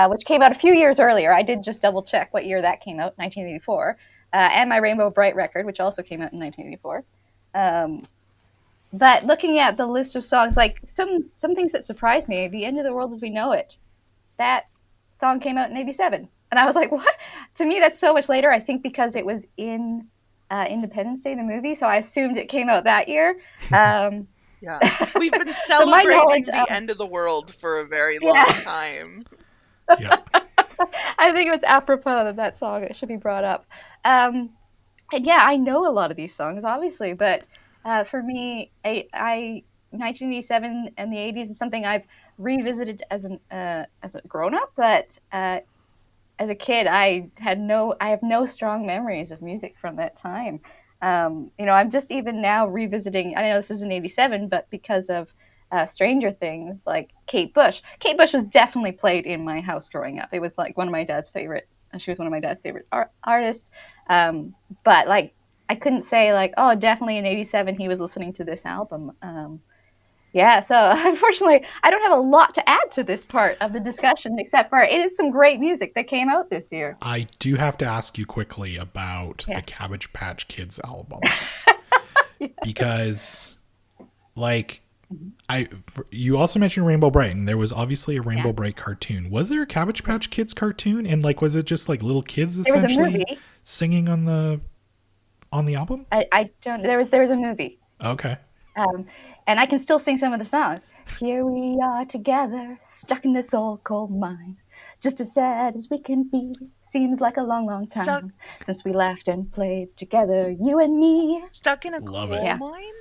which came out a few years earlier. I did just double check what year that came out, 1984. And my Rainbow Bright record, which also came out in 1984. But looking at the list of songs, like some things that surprised me, The End of the World as We Know It, that song came out in 87. And I was like, what? To me, that's so much later, I think because it was in Independence Day, the movie, so I assumed it came out that year. Yeah, we've been celebrating the end of the world for a very long time. Yeah. I think it was apropos that song, it should be brought up. And And yeah, I know a lot of these songs, obviously, but for me, I 1987 and the 80s is something I've revisited as a grown up, but as a kid, I have no strong memories of music from that time. I'm just even now revisiting. I know this is in '87, but because of Stranger Things, like Kate Bush. Kate Bush was definitely played in my house growing up. It was like one of my dad's favorite. She was one of my dad's favorite artists. But like, I couldn't say like, oh, definitely in '87 he was listening to this album. Yeah, so unfortunately, I don't have a lot to add to this part of the discussion, except for it is some great music that came out this year. I do have to ask you quickly about Yeah. the Cabbage Patch Kids album. Because, like, you also mentioned Rainbow Bright, and there was obviously a Rainbow Bright cartoon. Was there a Cabbage Patch Kids cartoon? And, like, was it just, like, little kids There was a essentially movie. singing on the album? I don't. There was a movie. Okay. And I can still sing some of the songs. Here we are together, stuck in this old coal mine. Just as sad as we can be. Seems like a long, long time since we laughed and played together, you and me. Stuck in a Love coal it. mine?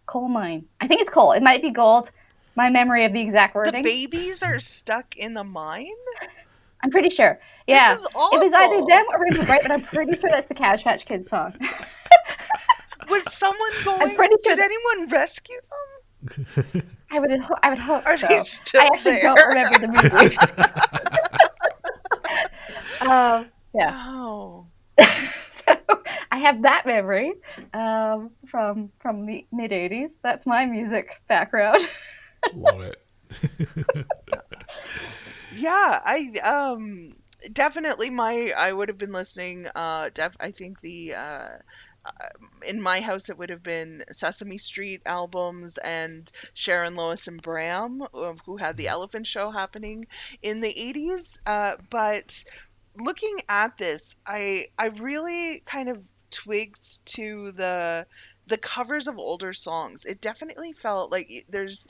Coal mine. I think it's coal. It might be gold. My memory of the exact The wording. babies are stuck in the mine? I'm pretty sure. Yeah. This is It was either awful. them or Rainbow Bright, but I'm pretty sure that's the Cabbage Patch Kids song. Was someone going? pretty sure Did anyone rescue them? I would hope Are so. they still I actually there? don't remember the movie. Yeah. Oh. So I have that memory from the mid '80s. That's my music background. Love it. Yeah, I definitely I would have been listening I think the in my house it would have been Sesame Street albums and Sharon, Lois and Bram, who had the Elephant Show happening in the 80s. But looking at this, I really kind of twigged to the covers of older songs. It definitely felt like there's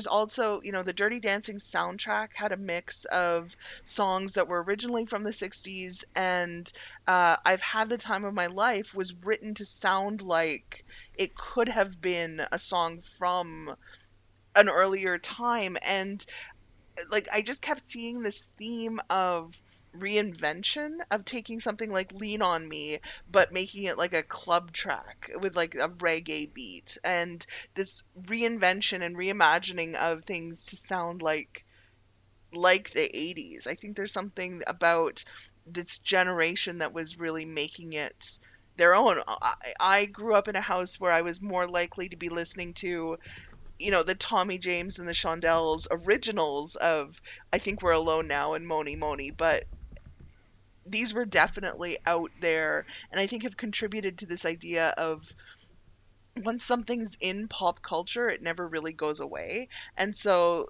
also, the Dirty Dancing soundtrack had a mix of songs that were originally from the 60s, and I've Had the Time of My Life was written to sound like it could have been a song from an earlier time. And like I just kept seeing this theme of reinvention, of taking something like Lean on Me but making it like a club track with like a reggae beat, and this reinvention and reimagining of things to sound like the 80s. I think there's something about this generation that was really making it their own. I grew up in a house where I was more likely to be listening to the Tommy James and the Shondells originals of I Think We're Alone Now and Moni Moni, but these were definitely out there, and I think have contributed to this idea of once something's in pop culture, it never really goes away. And so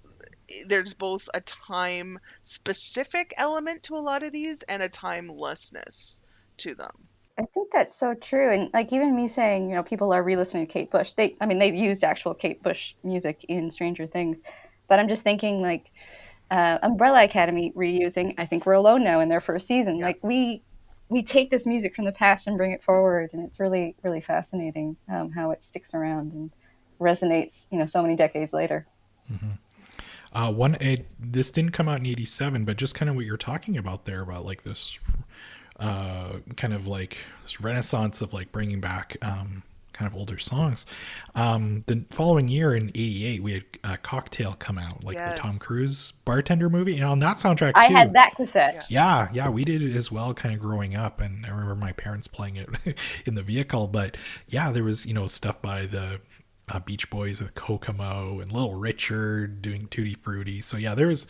there's both a time specific element to a lot of these and a timelessness to them. I think that's so true. And like even me saying, people are re-listening to Kate Bush. They've used actual Kate Bush music in Stranger Things, but I'm just thinking like Umbrella Academy reusing I Think We're Alone Now in their first season. Yeah. Like we take this music from the past and bring it forward, and it's really, really fascinating how it sticks around and resonates, so many decades later. This didn't come out in '87, but just kind of what you're talking about there about like this kind of like this renaissance of like bringing back kind of older songs. The following year in '88, we had Cocktail come out, like the Tom Yes. Cruise bartender movie, and on that soundtrack too. I had that cassette. Yeah, we did it as well, kind of growing up, and I remember my parents playing it in the vehicle. But yeah, there was stuff by the Beach Boys with Kokomo and Little Richard doing Tutti Frutti. So yeah, that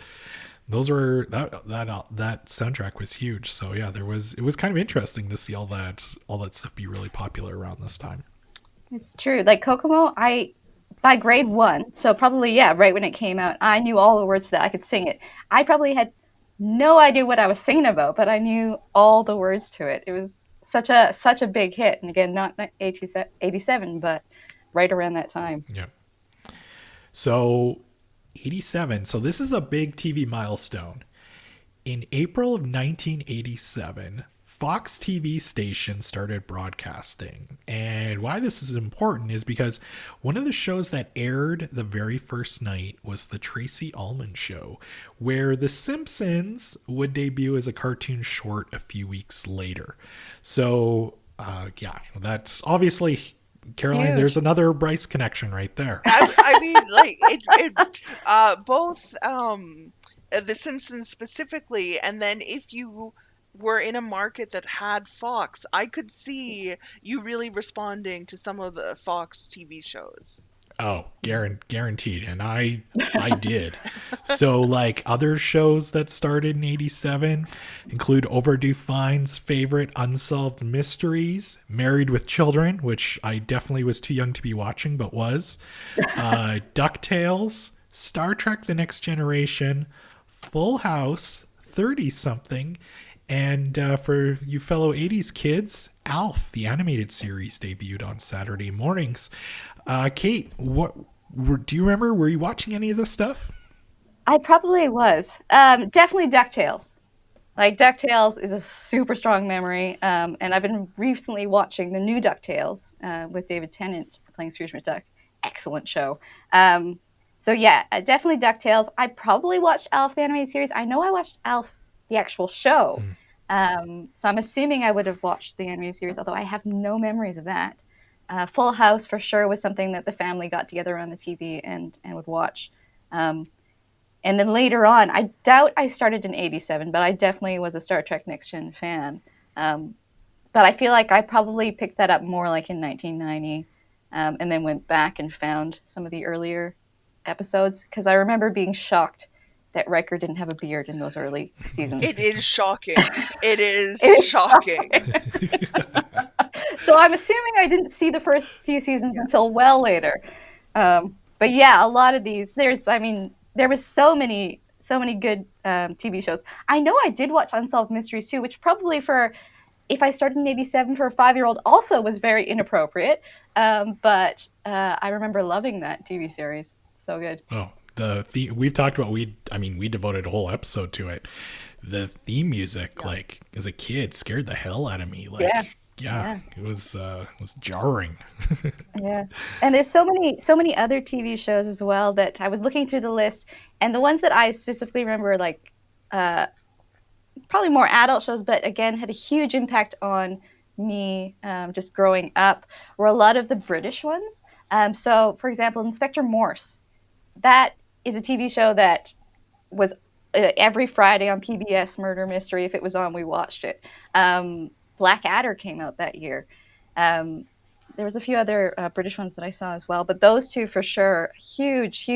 soundtrack was huge. So yeah, it was kind of interesting to see all that stuff be really popular around this time. It's true. Like Kokomo, by grade 1, so probably, right when it came out, I knew all the words to that. I could sing it. I probably had no idea what I was singing about, but I knew all the words to it. It was such a big hit. And again, not 87, but right around that time. Yeah. So 87. So this is a big TV milestone. In April of 1987, Fox TV station started broadcasting. And why this is important is because one of the shows that aired the very first night was the Tracy Ullman Show, where The Simpsons would debut as a cartoon short a few weeks later. So, yeah, that's obviously, Caroline, Huge. there's another Bryce connection right there. I mean, like both The Simpsons specifically, and then if you were in a market that had Fox, I could see you really responding to some of the Fox TV shows. Oh, guaranteed. And I did. So, like, other shows that started in 87 include Overdue Fine's favorite Unsolved Mysteries, Married with Children, which I definitely was too young to be watching, but was, DuckTales, Star Trek The Next Generation, Full House, 30-something, and for you fellow 80s kids, Alf, the animated series, debuted on Saturday mornings. Kate, do you remember? Were you watching any of this stuff? I probably was. Definitely DuckTales. Like, DuckTales is a super strong memory, and I've been recently watching the new DuckTales with David Tennant playing Scrooge McDuck. Excellent show. So yeah, definitely DuckTales. I probably watched Alf the animated series. I know I watched Alf the actual show. So I'm assuming I would have watched the animated series, although I have no memories of that. Full House for sure was something that the family got together on the TV and would watch. And then later on, I doubt I started in 87, but I definitely was a Star Trek Next Gen fan. But I feel like I probably picked that up more like in 1990, and then went back and found some of the earlier episodes, because I remember being shocked that Riker didn't have a beard in those early seasons. It is shocking. It is shocking. So I'm assuming I didn't see the first few seasons until well later. But yeah, a lot of these, there was so many good TV shows. I know I did watch Unsolved Mysteries too, which probably if I started in 87 for a 5-year-old also was very inappropriate. But I remember loving that TV series. So good. Oh, we've talked about, we devoted a whole episode to it. The theme music, like, as a kid, scared the hell out of me. Like, yeah. It was jarring. Yeah, and there's so many other TV shows as well that I was looking through the list, and the ones that I specifically remember, like, probably more adult shows, but again had a huge impact on me just growing up, were a lot of the British ones. So, for example, Inspector Morse. That is a TV show that was every Friday on PBS, Murder Mystery. If it was on, we watched it. Blackadder came out that year. There was a few other British ones that I saw as well, but those two for sure, huge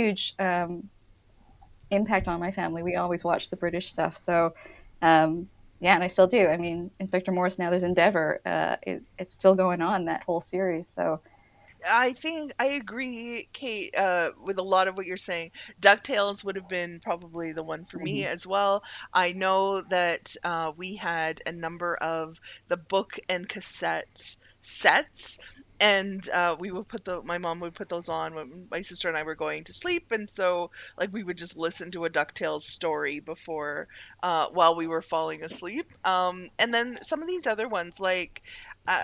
impact on my family. We always watched the British stuff. So, yeah, and I still do. I mean, Inspector Morse, now there's Endeavour. It's still going on, that whole series. So. I think I agree, Kate, with a lot of what you're saying. DuckTales would have been probably the one for me as well. I know that we had a number of the book and cassette sets, and we would my mom would put those on when my sister and I were going to sleep, and so like we would just listen to a DuckTales story before while we were falling asleep. And then some of these other ones, like.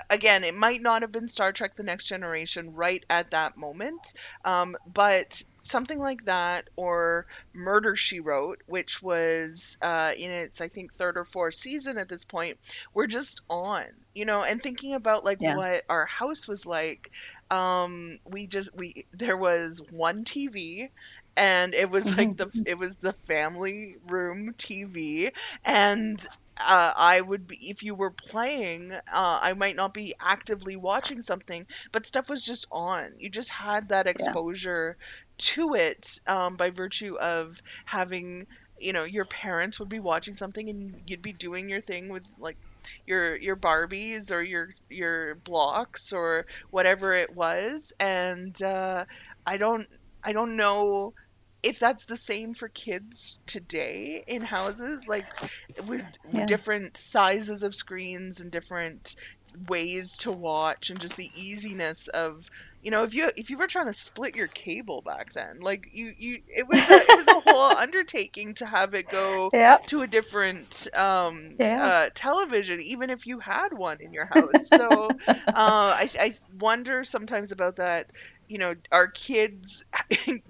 Again, it might not have been Star Trek The Next Generation right at that moment, but something like that, or Murder, She Wrote, which was in its, I think, third or fourth season at this point, were just on, and thinking about like what our house was like, there was one TV, and it was like it was the family room TV, and I would be, if you were playing, I might not be actively watching something, but stuff was just on. You just had that exposure to it by virtue of having, your parents would be watching something and you'd be doing your thing with like your Barbies or your blocks or whatever it was. And I don't know if that's the same for kids today in houses, like with different sizes of screens and different ways to watch and just the easiness of, if you were trying to split your cable back then, like it was a whole undertaking to have it go Yep. to a different Yeah. television, even if you had one in your house. So I wonder sometimes about that. Our kids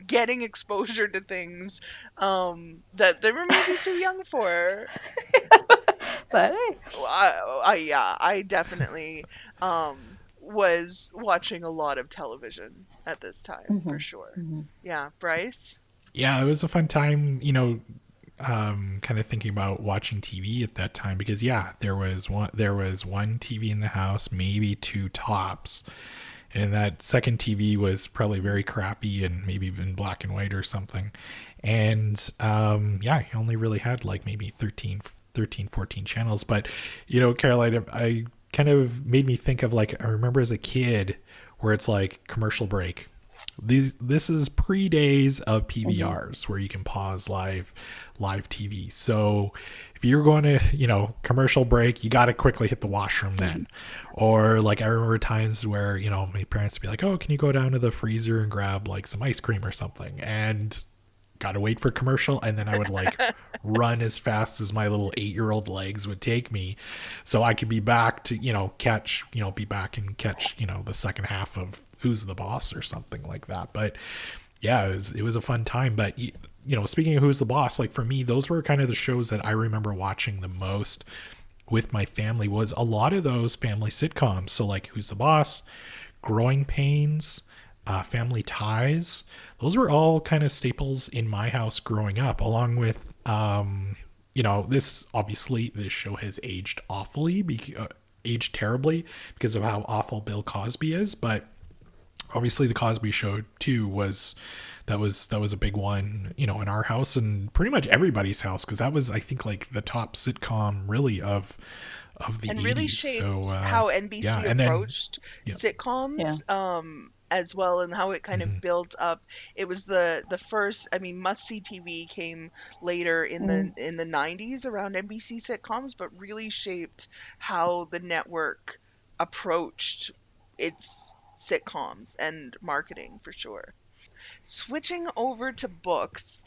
getting exposure to things that they were maybe too young for. But hey. I definitely was watching a lot of television at this time for sure. Yeah, Bryce. Yeah, it was a fun time, kind of thinking about watching TV at that time, because there was one TV in the house, maybe two tops. And that second TV was probably very crappy and maybe even black and white or something. And he only really had like maybe 13, 14 channels. But, Caroline, I kind of made me think of, like, I remember as a kid where it's like commercial break. This is pre-days of PVRs where you can pause live TV. So if you're going to, commercial break, you got to quickly hit the washroom then. Or like I remember times where, my parents would be like, oh, can you go down to the freezer and grab like some ice cream or something? And got to wait for commercial. And then I would like run as fast as my little 8-year-old legs would take me. So I could be back to, catch the second half of Who's the Boss or something like that. But yeah, it was a fun time. But speaking of Who's the Boss, like for me, those were kind of the shows that I remember watching the most with my family. Was a lot of those family sitcoms. So like Who's the Boss, Growing Pains, Family Ties. Those were all kind of staples in my house growing up, along with this show has aged aged terribly because of how awful Bill Cosby is. But obviously the Cosby Show too was a big one, in our house and pretty much everybody's house, because that was, I think, like the top sitcom really of the and 80s. really shaped how NBC approached sitcoms as well, and how it kind of built up. It was the first, must-see TV came later in the 90s around NBC sitcoms, but really shaped how the network approached its sitcoms and marketing for sure. Switching over to books,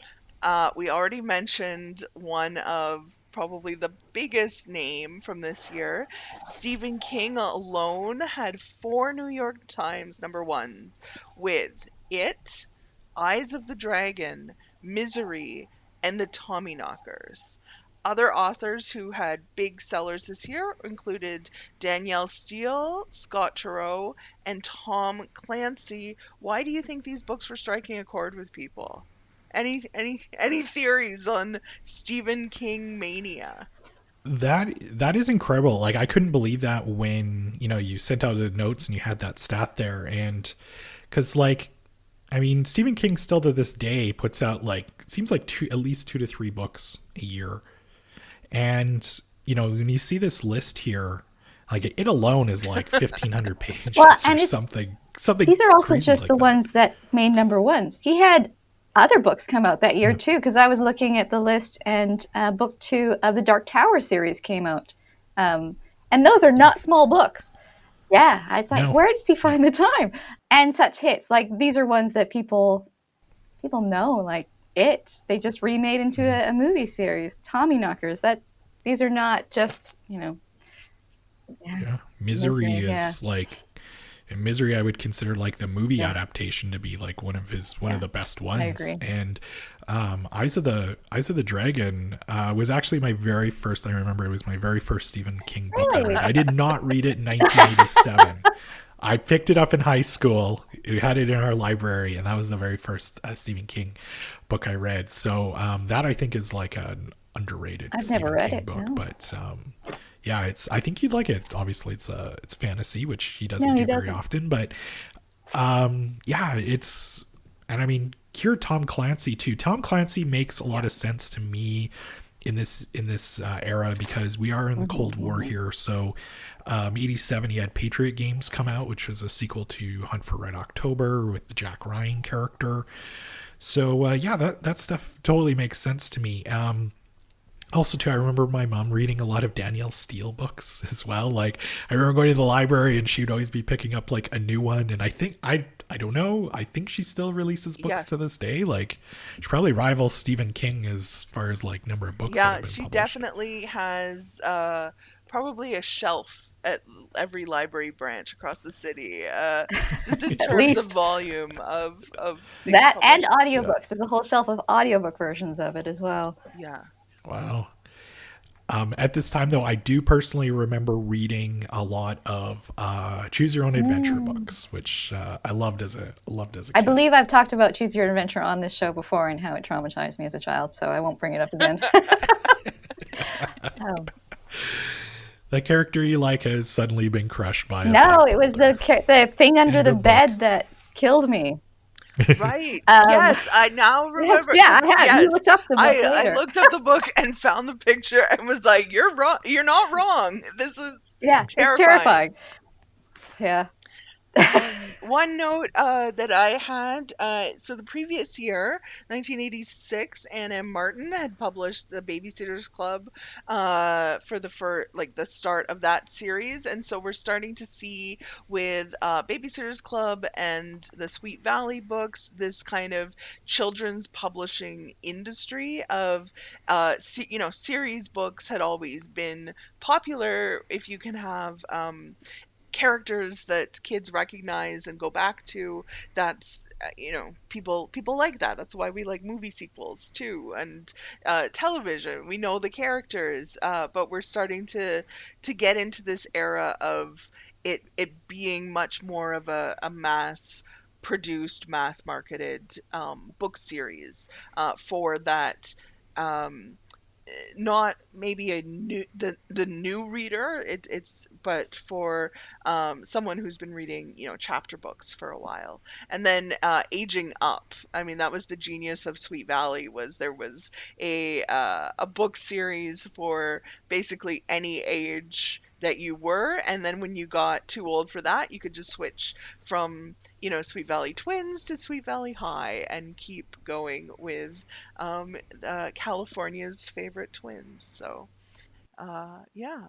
we already mentioned one of probably the biggest name from this year. Stephen King alone had 4 New York Times #1 with It, Eyes of the Dragon, Misery, and the Tommyknockers. Other authors who had big sellers this year included Danielle Steele, Scott Turow, and Tom Clancy. Why do you think these books were striking a chord with people? Any theories on Stephen King mania? That is incredible. Like I couldn't believe that when, you sent out the notes and you had that stat there. And because Stephen King still to this day puts out it seems like at least 2 to 3 books a year. And, when you see this list here, like it alone is like 1,500 pages or something. These are also just like the ones that made #1s. He had other books come out that year too, because I was looking at the list and book 2 of the Dark Tower series came out. And those are not small books. Yeah, it's like, where does he find the time? And such hits. Like these are ones that people know, like It. They just remade into a movie series. Tommyknockers. These are not just, Misery is like, and Misery I would consider like the movie adaptation to be like one of the best ones. I agree. And Eyes of the Dragon was actually my very first, I remember it was my very first Stephen King book I read. I did not read it in 1987. I picked it up in high school. We had it in our library, and that was the very first Stephen King book I read. So that I think is like an underrated Stephen King book. No. But I think you'd like it. Obviously, it's fantasy, which he doesn't do very often. But it's, and here Tom Clancy too. Tom Clancy makes a lot of sense to me in this era, because we are in the Cold War here. So 87 he had Patriot Games come out, which was a sequel to Hunt for Red October with the Jack Ryan character. So that stuff totally makes sense to me. Also, too, I remember my mom reading a lot of Danielle Steele books as well. Like, I remember going to the library and she'd always be picking up like a new one. And I don't know, I think she still releases books Yes. to this day. Like, she probably rivals Stephen King as far as like number of books that Yeah, have been she published. definitely has probably a shelf at every library branch across the city. Just in At terms of least volume of things that and published. Yeah. audiobooks. There's a whole shelf of audiobook versions of it as well. Yeah. Wow. At this time, though, I do personally remember reading a lot of Choose Your Own Adventure books, which I loved as a I kid. believe I've talked about Choose Your Adventure on this show before and how it traumatized me as a child, so I won't bring it up again. Oh. The character you like has suddenly been crushed by a No, big it was boulder the thing under in the the book. bed that killed me. Right. Um, Yes, I now remember. yeah, 'Cause, I have. You yes, looked up the book I later. looked up the book and found the picture and was like, "You're wrong. You're not wrong. This is Yeah, it's terrifying." terrifying. Yeah. One note that I had, so the previous year, 1986, Anna M. Martin had published the Babysitters Club for like the start of that series, and so we're starting to see with Babysitters Club and the Sweet Valley books this kind of children's publishing industry of, series books had always been popular if you can have characters that kids recognize and go back to. That's people like that. That's why we like movie sequels too, and television. We know the characters, but we're starting to get into this era of it being much more of a mass produced, mass marketed book series for that. Um, Not maybe a new the new reader, it's but for someone who's been reading chapter books for a while, and then aging up. I mean, that was the genius of Sweet Valley, was there was a book series for basically any age that you were, and then when you got too old for that, you could just switch from Sweet Valley Twins to Sweet Valley High and keep going with California's favorite twins. So, yeah.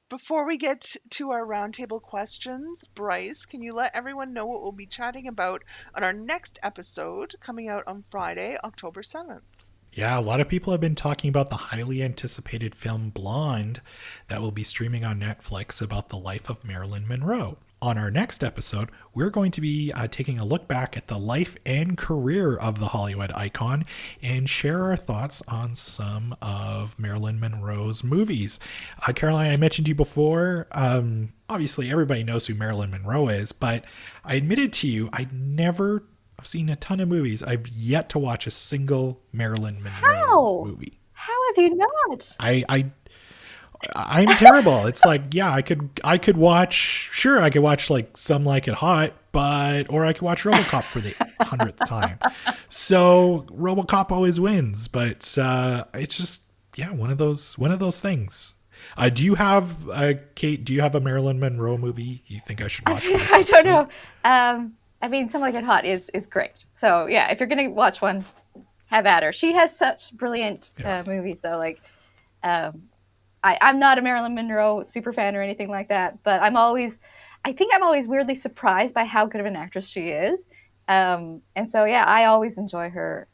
Before we get to our roundtable questions, Bryce, can you let everyone know what we'll be chatting about on our next episode coming out on Friday, October 7th? Yeah, a lot of people have been talking about the highly anticipated film Blonde that will be streaming on Netflix about the life of Marilyn Monroe. On our next episode, we're going to be taking a look back at the life and career of the Hollywood icon and share our thoughts on some of Marilyn Monroe's movies. Caroline, I mentioned to you before, obviously everybody knows who Marilyn Monroe is, but I admitted to you I've seen a ton of movies. I've yet to watch a single Marilyn Monroe How? movie. How have you not? I'm terrible. It's like, yeah, I could watch like Some Like It Hot, or I could watch Robocop for the 100th time. So Robocop always wins, but it's just, yeah, one of those things. Do you have Kate? Do you have a Marilyn Monroe movie you think I should watch for this I don't episode? know. I mean, Something Like It Hot is great. So yeah, if you're gonna watch one, have at her. She has such brilliant movies though. Like, I'm not a Marilyn Monroe super fan or anything like that, but I think I'm always weirdly surprised by how good of an actress she is. And so yeah, I always enjoy her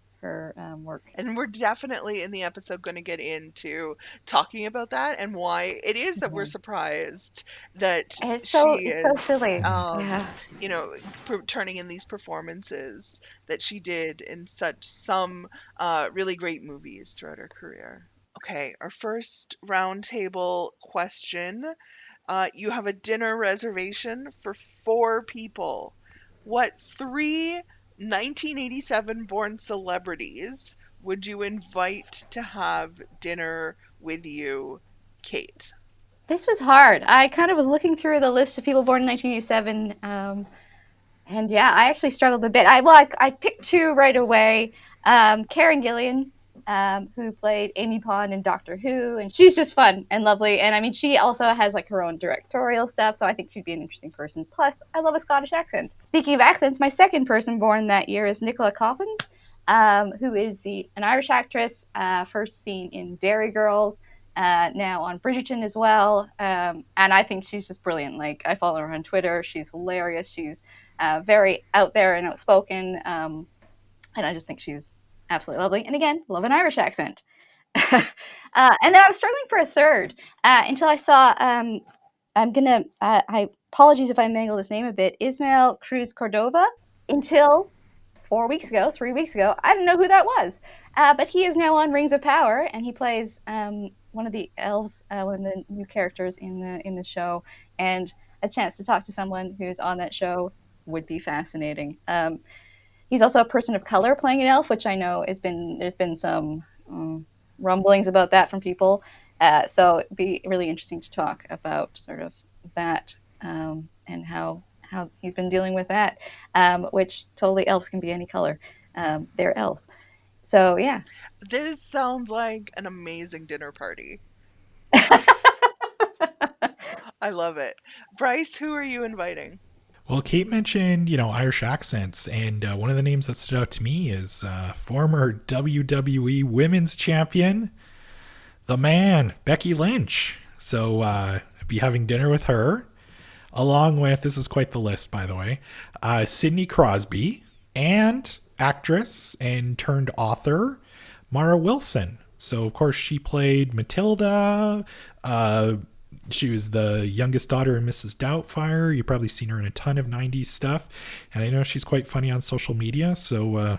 work. And we're definitely in the episode going to get into talking about that and why it is that we're Mhm. surprised that And it's she so is, silly. Mhm. Yeah. turning in these performances that she did in some really great movies throughout her career. Okay, our first roundtable question. You have a dinner reservation for 4 people. What three 1987 born celebrities would you invite to have dinner with you, Kate? This was hard. I kind of was looking through the list of people born in 1987, and yeah, I actually struggled a bit. I picked two right away. Karen Gillan, who played Amy Pond in Doctor Who, and she's just fun and lovely. And I mean, she also has like her own directorial stuff, so I think she'd be an interesting person. Plus, I love a Scottish accent. Speaking of accents, my second person born that year is Nicola Coffin. who is an Irish actress, first seen in Dairy Girls, now on Bridgerton as well. And I think she's just brilliant. Like, I follow her on Twitter. She's hilarious. She's very out there and outspoken. And I just think she's absolutely lovely. And again, love an Irish accent. And then I was struggling for a third until I saw, I apologies if I mangle this name a bit, Ismael Cruz Cordova. Until 3 weeks ago, I didn't know who that was. But he is now on Rings of Power, and he plays one of the elves, one of the new characters in the show. And a chance to talk to someone who's on that show would be fascinating. He's also a person of color playing an elf, which I know there's been some rumblings about that from people. So it'd be really interesting to talk about sort of that and how he's been dealing with that, which totally elves can be any color. They're elves. So, yeah. This sounds like an amazing dinner party. I love it. Bryce, who are you inviting? Well, Kate mentioned, Irish accents, and one of the names that stood out to me is former WWE Women's Champion, the man, Becky Lynch. So, be having dinner with her, along with, this is quite the list, by the way, Sidney Crosby, and actress and turned author Mara Wilson. So, of course, she played Matilda. She was the youngest daughter in Mrs. Doubtfire. You've probably seen her in a ton of 90s stuff. And I know she's quite funny on social media. So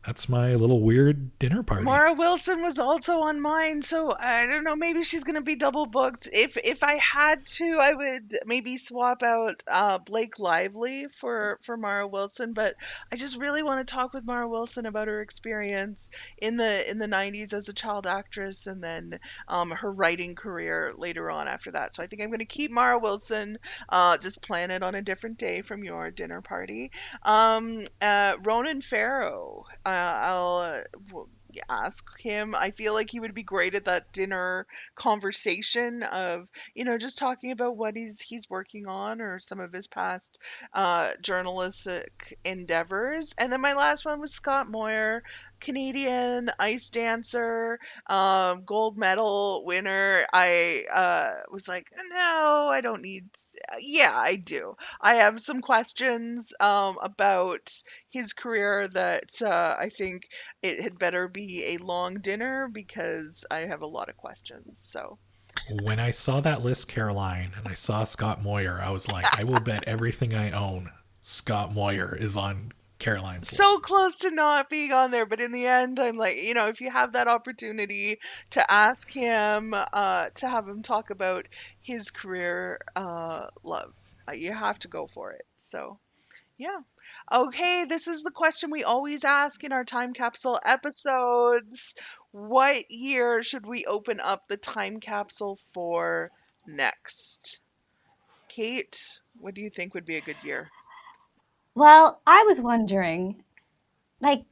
that's my little weird dinner party. Mara Wilson was also on mine, so I don't know, maybe she's going to be double booked. If I had to, I would maybe swap out Blake Lively for Mara Wilson, but I just really want to talk with Mara Wilson about her experience in the 90s as a child actress, and then her writing career later on after that. So I think I'm going to keep Mara Wilson, just plan it on a different day from your dinner party. Ronan Farrow, I'll ask him. I feel like he would be great at that dinner conversation of, just talking about what he's working on or some of his past journalistic endeavors. And then my last one was Scott Moyer, Canadian ice dancer, gold medal winner. I was like, no, I don't need. Yeah, I do. I have some questions about his career that I think it had better be a long dinner because I have a lot of questions. So when I saw that list, Caroline, and I saw Scott Moyer, I was like, I will bet everything I own Scott Moyer is on Caroline's so list. close to not being on there, but in the end, I'm like, if you have that opportunity to ask him, to have him talk about his career, love, you have to go for it. So, yeah. Okay, this is the question we always ask in our time capsule episodes. What year should we open up the time capsule for next? Kate, what do you think would be a good year? Well, I was wondering, like,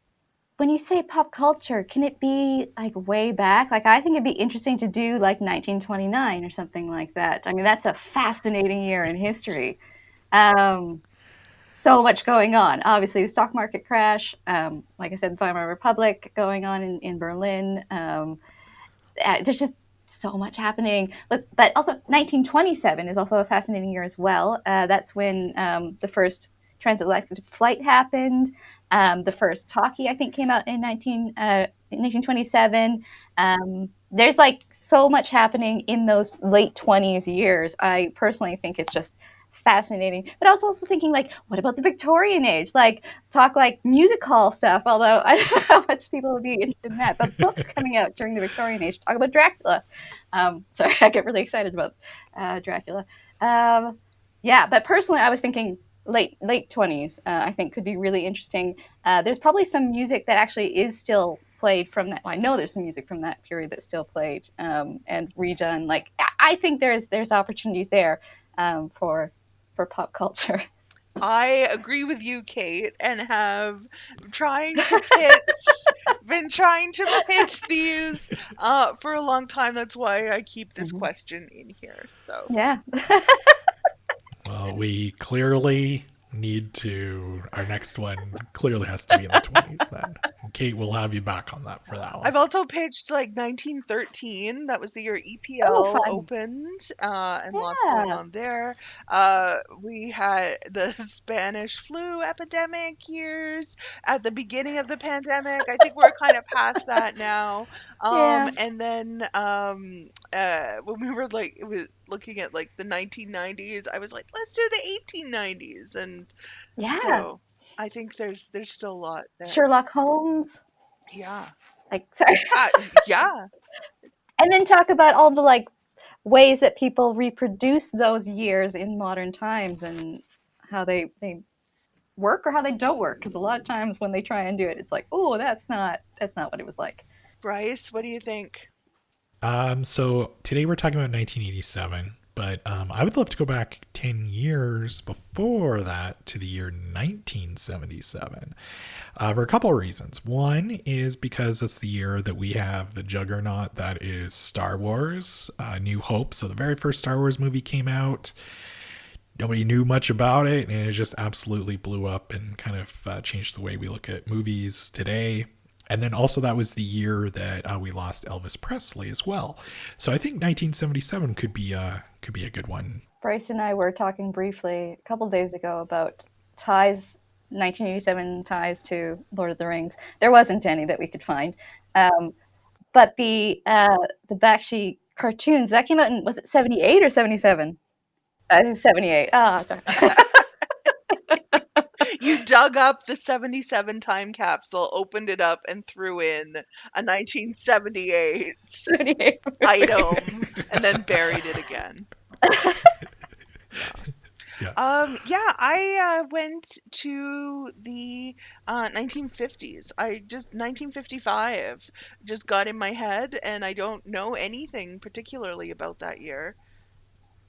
when you say pop culture, can it be like way back? Like, I think it'd be interesting to do like 1929 or something like that. I mean, that's a fascinating year in history. So much going on. Obviously, the stock market crash, like I said, the Weimar Republic going on in Berlin. There's just so much happening. But also, 1927 is also a fascinating year as well. That's when the first transatlantic flight happened. The first talkie, I think, came out in 1927. There's like so much happening in those late 20s years. I personally think it's just fascinating, but I was also thinking, like, what about the Victorian age? Like, talk like music hall stuff, although I don't know how much people would be interested in that, but books coming out during the Victorian age, talk about Dracula. Sorry, I get really excited about Dracula. Yeah, but personally I was thinking late 20s, I think could be really interesting. There's probably some music that actually is still played from that. Well, I know there's some music from that period that's still played and redone. Like, I think there's opportunities there for pop culture. I agree with you, Kate, and have been trying to pitch these for a long time. That's why I keep this question in here. So Yeah. Well, we clearly our next one clearly has to be in the 20s then. Kate, we'll have you back on that for that one. I've also pitched like 1913. That was the year Oh, EPL fun. opened, and lots going Yeah. on there. We had the Spanish flu epidemic years at the beginning of the pandemic. I think we're kind of past that now. Yeah. And then when we were like looking at like the 1990s, I was like, let's do the 1890s, and Yeah. so I think there's still a lot there. Sherlock Holmes. Yeah. Like, sorry. Yeah. And then talk about all the like ways that people reproduce those years in modern times and how they work or how they don't work. Because a lot of times when they try and do it, it's like, oh, that's not what it was like. Bryce, what do you think? So today we're talking about 1987, but I would love to go back 10 years before that to the year 1977 for a couple of reasons. One is because it's the year that we have the juggernaut that is Star Wars, New Hope. So the very first Star Wars movie came out. Nobody knew much about it, and it just absolutely blew up and kind of changed the way we look at movies today. And then also that was the year that we lost Elvis Presley as well. So I think 1977 could be a good one. Bryce and I were talking briefly a couple days ago about ties, 1987 ties to Lord of the Rings. There wasn't any that we could find, but the Bakshi cartoons that came out in, was it 78 or 77? I think 78. You dug up the 77 time capsule, opened it up, and threw in a 1978 78. item, and then buried it again. Yeah. I went to the 1950s. 1955 just got in my head, and I don't know anything particularly about that year.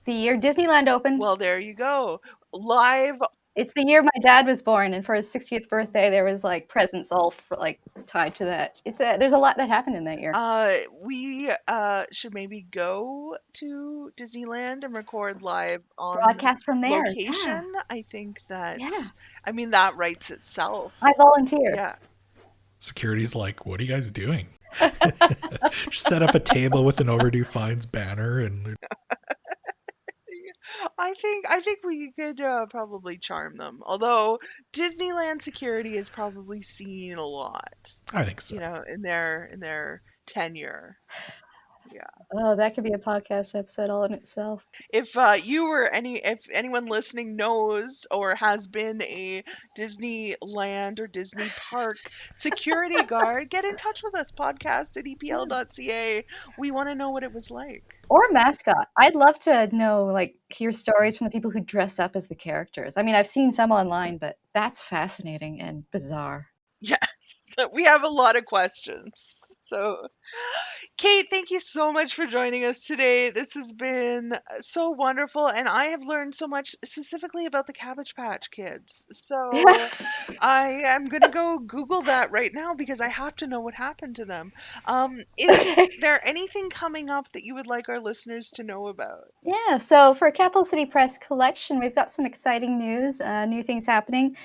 The year Disneyland opened. Well, there you go. Live. It's the year my dad was born, and for his 60th birthday, there was like presents all like tied to that. There's a lot that happened in that year. We should maybe go to Disneyland and record live on Broadcast from there. location. Yeah. I think that. Yeah. I mean, that writes itself. I volunteer. Yeah. Security's like, what are you guys doing? Just set up a table with an Overdue Fines banner and I think we could probably charm them. Although Disneyland security has probably seen a lot, I think so. you know, in their tenure. Yeah. Oh, that could be a podcast episode all in itself. If if anyone listening knows or has been a Disneyland or Disney park security guard, get in touch with us, podcast@epl.ca. We want to know what it was like. Or mascot. I'd love to know, like, hear stories from the people who dress up as the characters. I mean, I've seen some online, but that's fascinating and bizarre. Yes, we have a lot of questions. So, Kate, thank you so much for joining us today. This has been so wonderful, and I have learned so much specifically about the Cabbage Patch Kids. So, I am going to go Google that right now because I have to know what happened to them. Is there anything coming up that you would like our listeners to know about? Yeah, so for Capital City Press collection, we've got some exciting news, new things happening.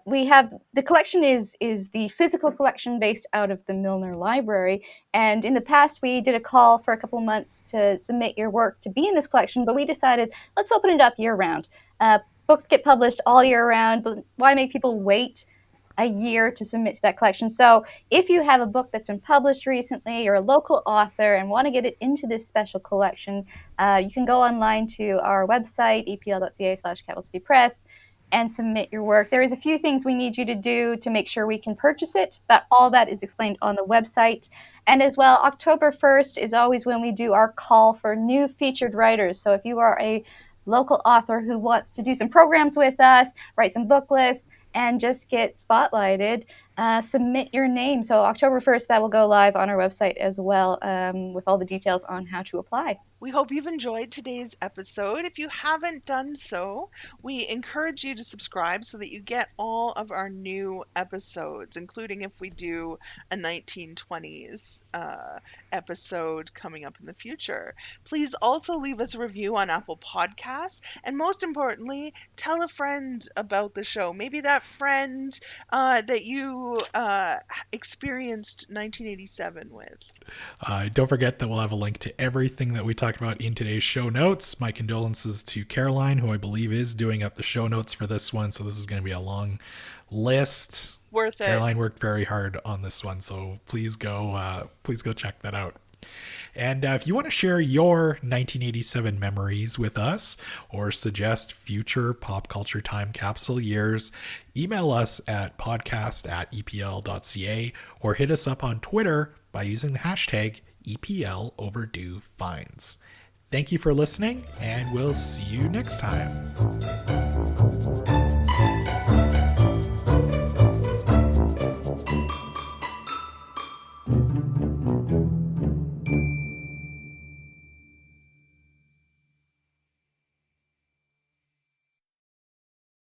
We have the collection is the physical collection based out of the Milner Library, and in the past we did a call for a couple months to submit your work to be in this collection, but we decided let's open it up year round. Books get published all year round. Why make people wait a year to submit to that collection? So if you have a book that's been published recently, you're a local author and want to get it into this special collection, you can go online to our website, epl.ca/Capital City Press, and submit your work. There is a few things we need you to do to make sure we can purchase it, but all that is explained on the website. And as well, October 1st is always when we do our call for new featured writers. So if you are a local author who wants to do some programs with us, write some book lists, and just get spotlighted, submit your name. So October 1st, that will go live on our website as well, with all the details on how to apply. We hope you've enjoyed today's episode. If you haven't done so, we encourage you to subscribe so that you get all of our new episodes, including if we do a 1920s episode coming up in the future. Please also leave us a review on Apple Podcasts, and most importantly, tell a friend about the show. Maybe that friend that you experienced 1987 with. Don't forget that we'll have a link to everything that we talked about in today's show notes. My condolences to Caroline, who I believe is doing up the show notes for this one. So this is going to be a long list. Worth it. Caroline worked very hard on this one, so please go check that out. And if you want to share your 1987 memories with us or suggest future Pop Culture Time Capsule years, email us at podcast@epl.ca or hit us up on Twitter by using the hashtag EPL Overdue Finds. Thank you for listening, and we'll see you next time.